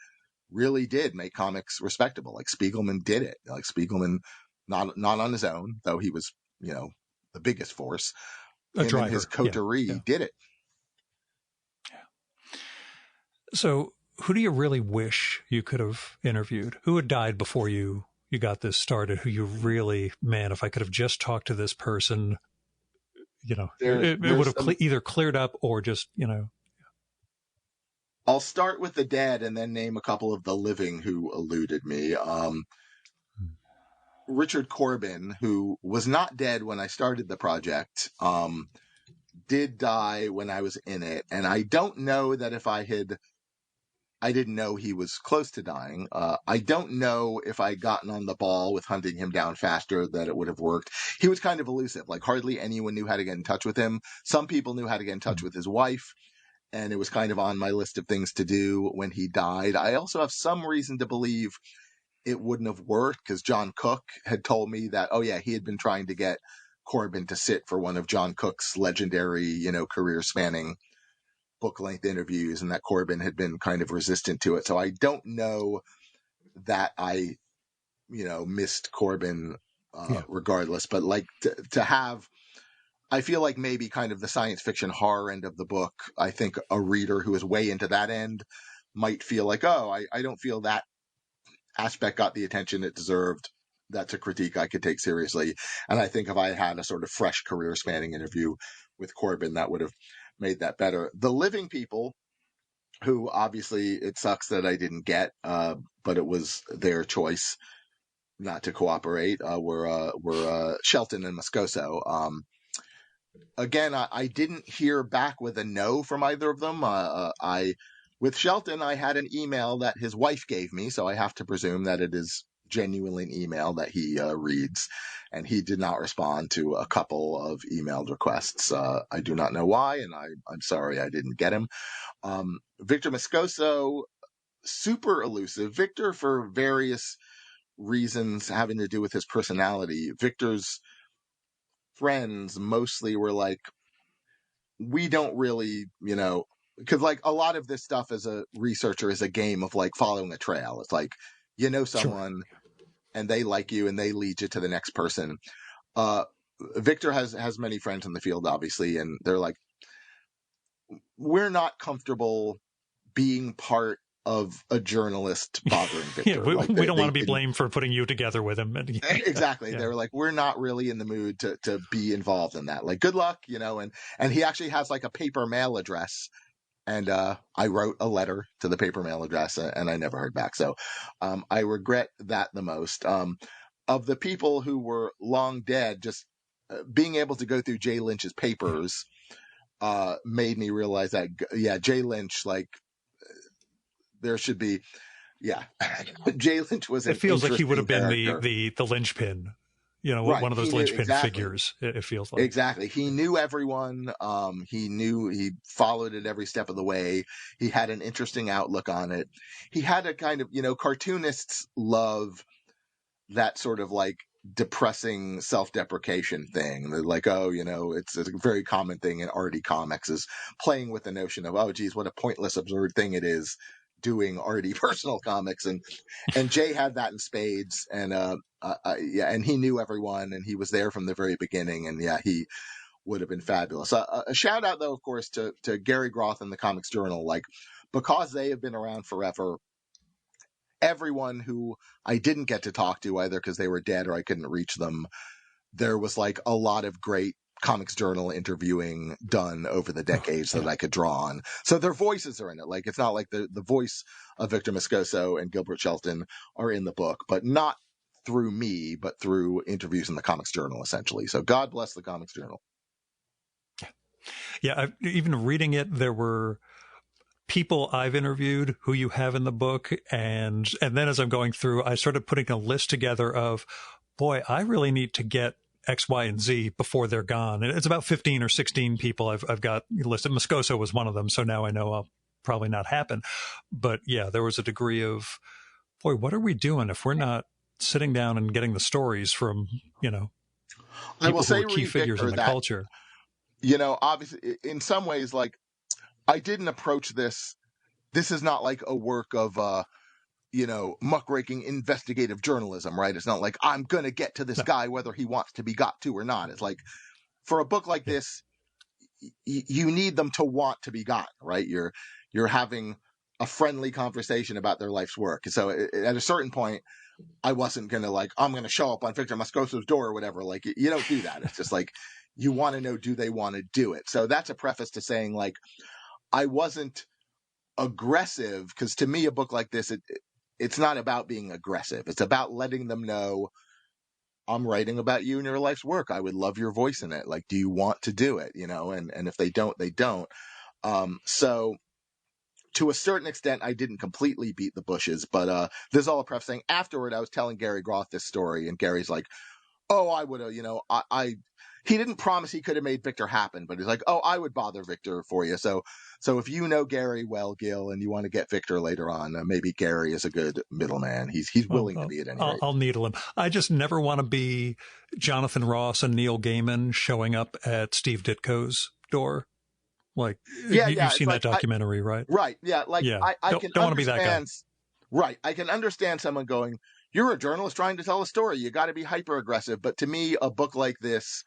[SPEAKER 2] really did make comics respectable. Like, Spiegelman did it. Like, Spiegelman, not on his own, though he was, the biggest force. Him and his coterie did it.
[SPEAKER 1] Yeah. So who do you really wish you could have interviewed? Who had died before you got this started, who you really, man, if I could have just talked to this person, it would have either cleared up or just,
[SPEAKER 2] I'll start with the dead and then name a couple of the living who eluded me. Richard Corbin, who was not dead when I started the project, did die when I was in it. And I don't know that if I didn't know he was close to dying. I don't know if I'd gotten on the ball with hunting him down faster that it would have worked. He was kind of elusive. Like, hardly anyone knew how to get in touch with him. Some people knew how to get in touch with his wife, and it was kind of on my list of things to do when he died. I also have some reason to believe it wouldn't have worked, because John Cook had told me that, he had been trying to get Corbin to sit for one of John Cook's legendary, career-spanning book-length interviews, and that Corbin had been kind of resistant to it. So I don't know that I, missed Corbin regardless. But like to have, I feel like maybe kind of the science fiction horror end of the book, I think a reader who is way into that end might feel like, I don't feel that aspect got the attention it deserved. That's a critique I could take seriously. And I think if I had a sort of fresh career-spanning interview with Corbin, that would have made that better. The living people, who obviously it sucks that I didn't get, but it was their choice not to cooperate, were Shelton and Moscoso. Again, I didn't hear back with a no from either of them. With Shelton, I had an email that his wife gave me, so I have to presume that it is genuinely an email that he reads, and he did not respond to a couple of emailed requests. I do not know why, and I'm sorry I didn't get him. Victor Moscoso, super elusive. Victor, for various reasons having to do with his personality, Victor's friends mostly were like, we don't really, because like a lot of this stuff as a researcher is a game of like following a trail. It's like, someone and they like you and they lead you to the next person. Victor has many friends in the field, obviously, and they're like, we're not comfortable being part of a journalist bothering Victor.
[SPEAKER 1] We don't want to be blamed for putting you together with him.
[SPEAKER 2] Exactly. Yeah. They were like, we're not really in the mood to be involved in that. Like, good luck, and he actually has like a paper mail address. And I wrote a letter to the paper mail address, and I never heard back. So I regret that the most. Of the people who were long dead, just being able to go through Jay Lynch's papers made me realize that, Jay Lynch, like, there should be, Jay Lynch was an
[SPEAKER 1] It feels like he would have been
[SPEAKER 2] character.
[SPEAKER 1] the linchpin. Right. One of those linchpin figures, it feels like.
[SPEAKER 2] Exactly. He knew everyone. He followed it every step of the way. He had an interesting outlook on it. He had a kind of, cartoonists love that sort of like depressing self-deprecation thing. They're like, it's a very common thing in arty comics, is playing with the notion of, geez, what a pointless, absurd thing it is doing arty personal comics, and Jay had that in spades, and yeah, and he knew everyone, and he was there from the very beginning, and yeah, he would have been fabulous. A shout out though, of course, to Gary Groth and the Comics Journal, like, because they have been around forever. Everyone who I didn't get to talk to, either because they were dead or I couldn't reach them, there was like a lot of great Comics Journal interviewing done over the decades that I could draw on. So their voices are in it. Like, it's not like the voice of Victor Moscoso and Gilbert Shelton are in the book, but not through me, but through interviews in the Comics Journal, essentially. So God bless the Comics Journal.
[SPEAKER 1] Yeah, even reading it, there were people I've interviewed who you have in the book, and then as I'm going through, I started putting a list together of, boy, I really need to get X, Y, and Z before they're gone. And it's about 15 or 16 people I've got listed. Moscoso was one of them, so now I know I'll probably not happen. But yeah, there was a degree of, boy, what are we doing if we're not sitting down and getting the stories from, people who are key figures in the culture?
[SPEAKER 2] Obviously, in some ways, like, I didn't approach this. This is not like a work of, muckraking investigative journalism, right? It's not like I'm going to get to this guy whether he wants to be got to or not. It's like, for a book like this, you need them to want to be got, right? You're having a friendly conversation about their life's work. So at a certain point, I wasn't going to like, I'm going to show up on Victor Moscoso's door or whatever. Like, you don't do that. It's just like, you want to know, do they want to do it? So that's a preface to saying, like, I wasn't aggressive, because to me, a book like this, it's not about being aggressive. It's about letting them know, I'm writing about you and your life's work. I would love your voice in it. Like, do you want to do it? And if they don't, they don't. So to a certain extent, I didn't completely beat the bushes, but this is all a preface saying, afterward, I was telling Gary Groth this story, and Gary's like, oh, I would have, he didn't promise he could have made Victor happen, but he's like, oh, I would bother Victor for you. So if you know Gary well, Gil, and you want to get Victor later on, maybe Gary is a good middleman. He's willing to be at any rate.
[SPEAKER 1] I'll needle him. I just never want to be Jonathan Ross and Neil Gaiman showing up at Steve Ditko's door. Like, you've seen that documentary, right?
[SPEAKER 2] Right. Yeah. Like, yeah. I don't want to be that guy. Right. I can understand someone going, you're a journalist trying to tell a story. You got to be hyper aggressive. But to me, a book like this,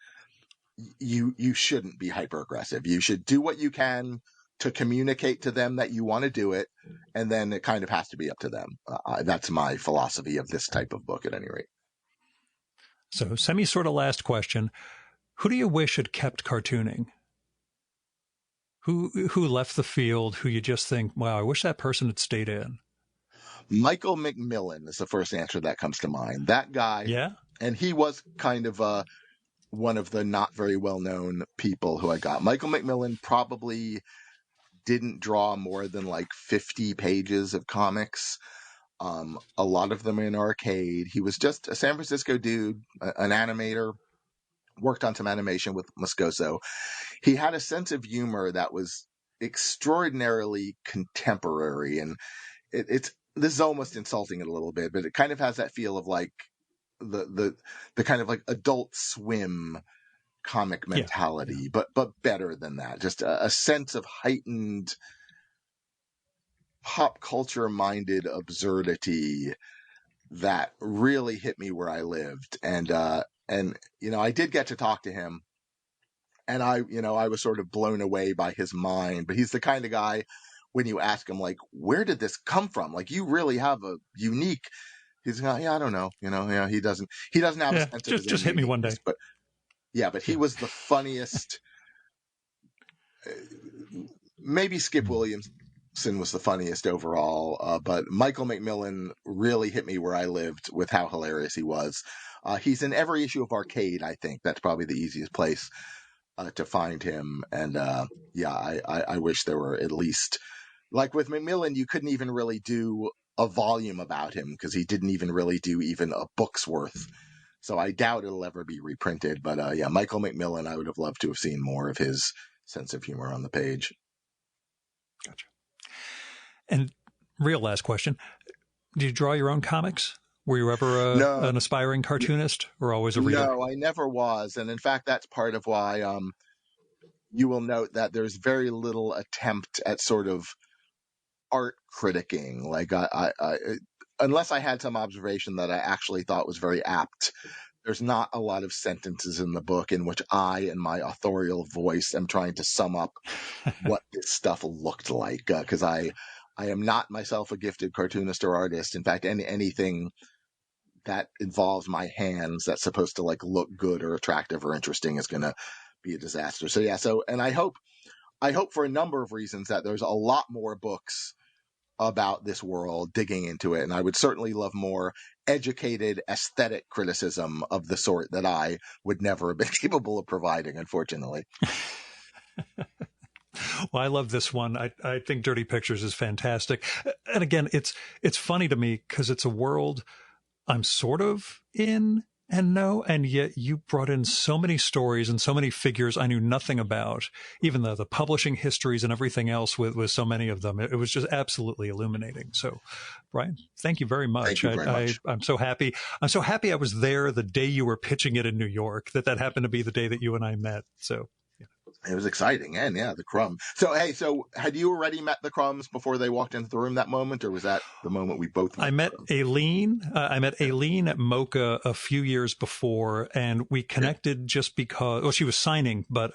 [SPEAKER 2] you shouldn't be hyper aggressive. You should do what you can to communicate to them that you want to do it. And then it kind of has to be up to them. That's my philosophy of this type of book at any rate.
[SPEAKER 1] So sort of last question. Who do you wish had kept cartooning? Who left the field, who you just think, wow, I wish that person had stayed in?
[SPEAKER 2] Michael McMillan is the first answer that comes to mind. That guy.
[SPEAKER 1] Yeah.
[SPEAKER 2] And he was kind of one of the not very well-known people who I got. Michael McMillan probably didn't draw more than like 50 pages of comics. A lot of them in arcade. He was just a San Francisco dude, an animator, worked on some animation with Moscoso. He had a sense of humor that was extraordinarily contemporary, and this is almost insulting it a little bit, but it kind of has that feel of like the kind of like Adult Swim comic mentality, but better than that. Just a sense of heightened pop culture minded absurdity that really hit me where I lived. And I did get to talk to him, and I was sort of blown away by his mind. But he's the kind of guy, when you ask him, like, where did this come from? Like, you really have a unique. He's like, I don't know. He doesn't have a sense of
[SPEAKER 1] just hit me one day.
[SPEAKER 2] But he was the funniest. Maybe Skip Williamson was the funniest overall, but Michael McMillan really hit me where I lived with how hilarious he was. He's in every issue of Arcade, I think. That's probably the easiest place to find him. And I wish there were at least, like with McMillan, you couldn't even really do a volume about him because he didn't even really do even a book's worth. So I doubt it'll ever be reprinted. But Michael McMillan, I would have loved to have seen more of his sense of humor on the page.
[SPEAKER 1] Gotcha. And real last question. Did you draw your own comics? Were you ever an aspiring cartoonist or always a reader?
[SPEAKER 2] No, I never was. And in fact, that's part of why you will note that there's very little attempt at sort of art criticking. Like I unless I had some observation that I actually thought was very apt, there's not a lot of sentences in the book in which I, in my authorial voice, am trying to sum up what this stuff looked like. Because I am not myself a gifted cartoonist or artist. In fact, anything that involves my hands that's supposed to like look good or attractive or interesting is going to be a disaster. So yeah. And I hope for a number of reasons that there's a lot more books about this world, digging into it. And I would certainly love more educated aesthetic criticism of the sort that I would never have been capable of providing, unfortunately.
[SPEAKER 1] Well, I love this one. I think Dirty Pictures is fantastic. And again, it's funny to me because it's a world I'm sort of in and know, and yet you brought in so many stories and so many figures I knew nothing about, even the publishing histories and everything else with so many of them. It was just absolutely illuminating. So, Brian, thank you very much.
[SPEAKER 2] Thank you very much.
[SPEAKER 1] I'm so happy. I'm so happy I was there the day you were pitching it in New York, that happened to be the day that you and I met. So
[SPEAKER 2] it was exciting. And yeah, the Crumb. So, hey, had you already met the Crumbs before they walked into the room that moment, or was that the moment we both met?
[SPEAKER 1] I met Aileen. I met Aileen at Mocha a few years before, and we connected just because, well, she was signing, but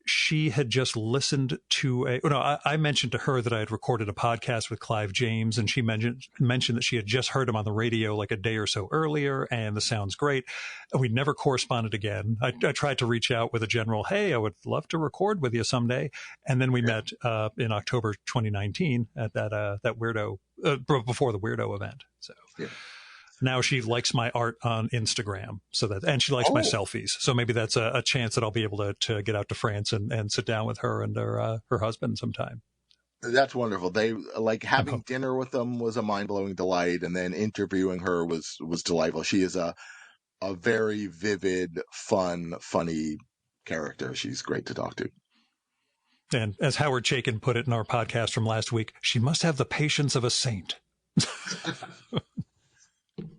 [SPEAKER 1] she had just listened to I mentioned to her that I had recorded a podcast with Clive James, and she mentioned that she had just heard him on the radio like a day or so earlier, and the sound's great. We never corresponded again. I tried to reach out with a general, hey, I would love to record with you someday. And then we met in October 2019 at that Weirdo, before the Weirdo event. So yeah. Now she likes my art on Instagram, and she likes my selfies. So maybe that's a chance that I'll be able to get out to France and sit down with her and her husband sometime.
[SPEAKER 2] That's wonderful. They like having dinner with them was a mind-blowing delight, and then interviewing her was delightful. She is a very vivid, fun, funny character. She's great to talk to.
[SPEAKER 1] And as Howard Chaykin put it in our podcast from last week, she must have the patience of a saint.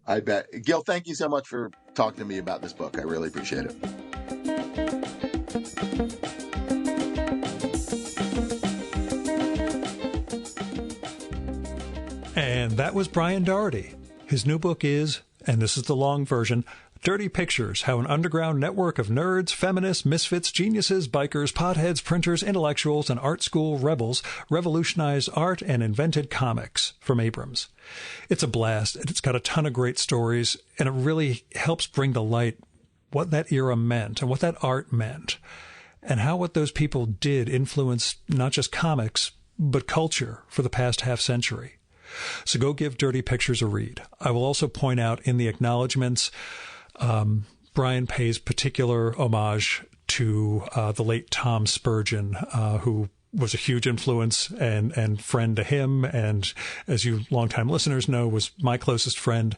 [SPEAKER 2] I bet. Gil, thank you so much for talking to me about this book. I really appreciate it.
[SPEAKER 1] And that was Brian Doherty. His new book is, and this is the long version, Dirty Pictures, How an Underground Network of Nerds, Feminists, Misfits, Geniuses, Bikers, Potheads, Printers, Intellectuals, and Art School Rebels revolutionized art and invented comics, from Abrams. It's a blast, and it's got a ton of great stories, and it really helps bring to light what that era meant and what that art meant, and how what those people did influenced not just comics, but culture for the past half century. So go give Dirty Pictures a read. I will also point out in the acknowledgments, Brian pays particular homage to the late Tom Spurgeon, who was a huge influence and friend to him, and as you longtime listeners know, was my closest friend.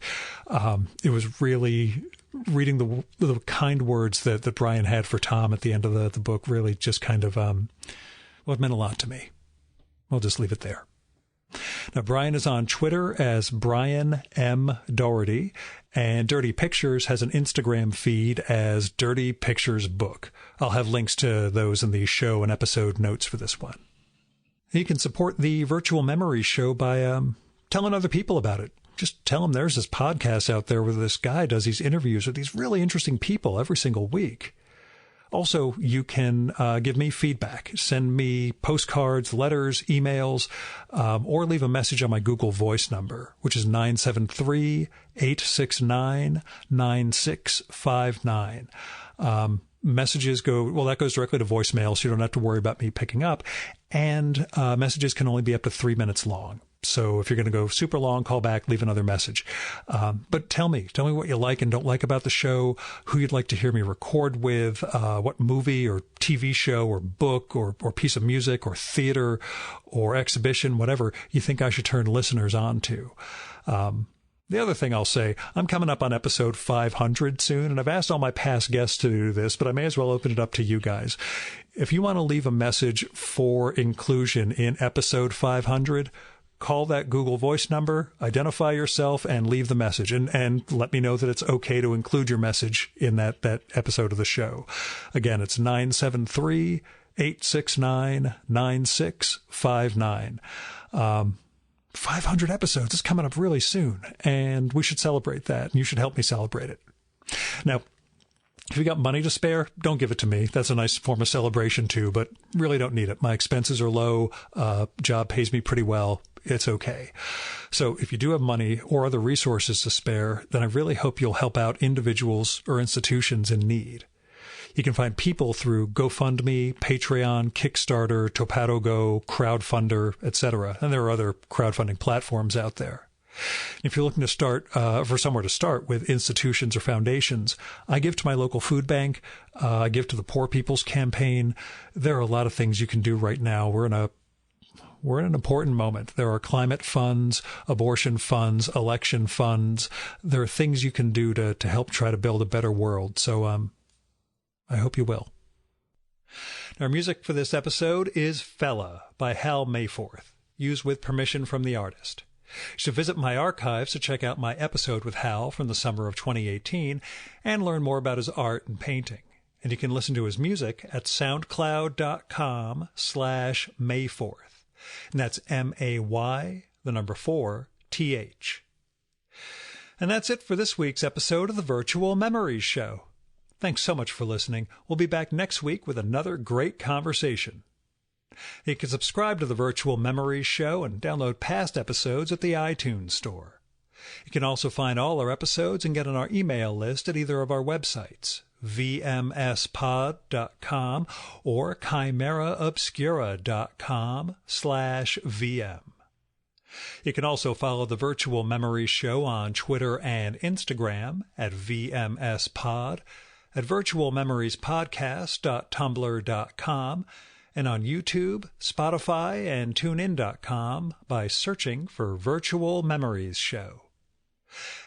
[SPEAKER 1] It was really reading the kind words that Brian had for Tom at the end of the book really just kind of, well, it meant a lot to me. I'll just leave it there. Now, Brian is on Twitter as Brian M. Doherty, and Dirty Pictures has an Instagram feed as Dirty Pictures Book. I'll have links to those in the show and episode notes for this one. You can support the Virtual Memory Show by telling other people about it. Just tell them there's this podcast out there where this guy does these interviews with these really interesting people every single week. Also, you can give me feedback. Send me postcards, letters, emails, or leave a message on my Google Voice number, which is 973-869-9659. Messages that goes directly to voicemail, so you don't have to worry about me picking up. And messages can only be up to 3 minutes long. So if you're going to go super long, call back, leave another message. But tell me what you like and don't like about the show, who you'd like to hear me record with, what movie or TV show or book or piece of music or theater or exhibition, whatever you think I should turn listeners on to. The other thing I'll say, I'm coming up on episode 500 soon, and I've asked all my past guests to do this, but I may as well open it up to you guys. If you want to leave a message for inclusion in episode 500, call that Google Voice number, identify yourself, and leave the message. And let me know that it's okay to include your message in that episode of the show. Again, it's 973 869-9659. 500 episodes is coming up really soon, and we should celebrate that, and you should help me celebrate it. Now, if you got money to spare, don't give it to me. That's a nice form of celebration too, but really don't need it. My expenses are low. Job pays me pretty well. It's okay. So if you do have money or other resources to spare, then I really hope you'll help out individuals or institutions in need. You can find people through GoFundMe, Patreon, Kickstarter, Topato.go, Crowdfunder, etc. And there are other crowdfunding platforms out there. If you're looking to start for somewhere to start with institutions or foundations, I give to my local food bank. I give to the Poor People's Campaign. There are a lot of things you can do right now. We're in an important moment. There are climate funds, abortion funds, election funds. There are things you can do to help try to build a better world. So I hope you will. Our music for this episode is Fella by Hal Mayforth, used with permission from the artist. You should visit my archives to check out my episode with Hal from the summer of 2018 and learn more about his art and painting. And you can listen to his music at soundcloud.com/Mayforth. And that's MAY4TH. And that's it for this week's episode of the Virtual Memories Show. Thanks so much for listening. We'll be back next week with another great conversation. You can subscribe to the Virtual Memories Show and download past episodes at the iTunes Store. You can also find all our episodes and get on our email list at either of our websites, vmspod.com or chimeraobscura.com/VM. You can also follow the Virtual Memories Show on Twitter and Instagram at vmspod, at virtualmemoriespodcast.tumblr.com, and on YouTube, Spotify, and TuneIn.com by searching for Virtual Memories Show.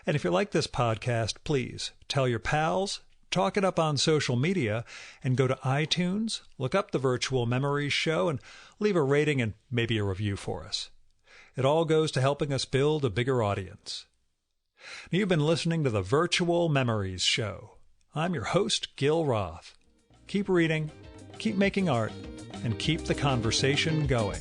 [SPEAKER 1] And if you like this podcast, please tell your pals, talk it up on social media, and go to iTunes, look up the Virtual Memories Show, and leave a rating and maybe a review for us. It all goes to helping us build a bigger audience. Now, you've been listening to the Virtual Memories Show. I'm your host, Gil Roth. Keep reading, keep making art, and keep the conversation going.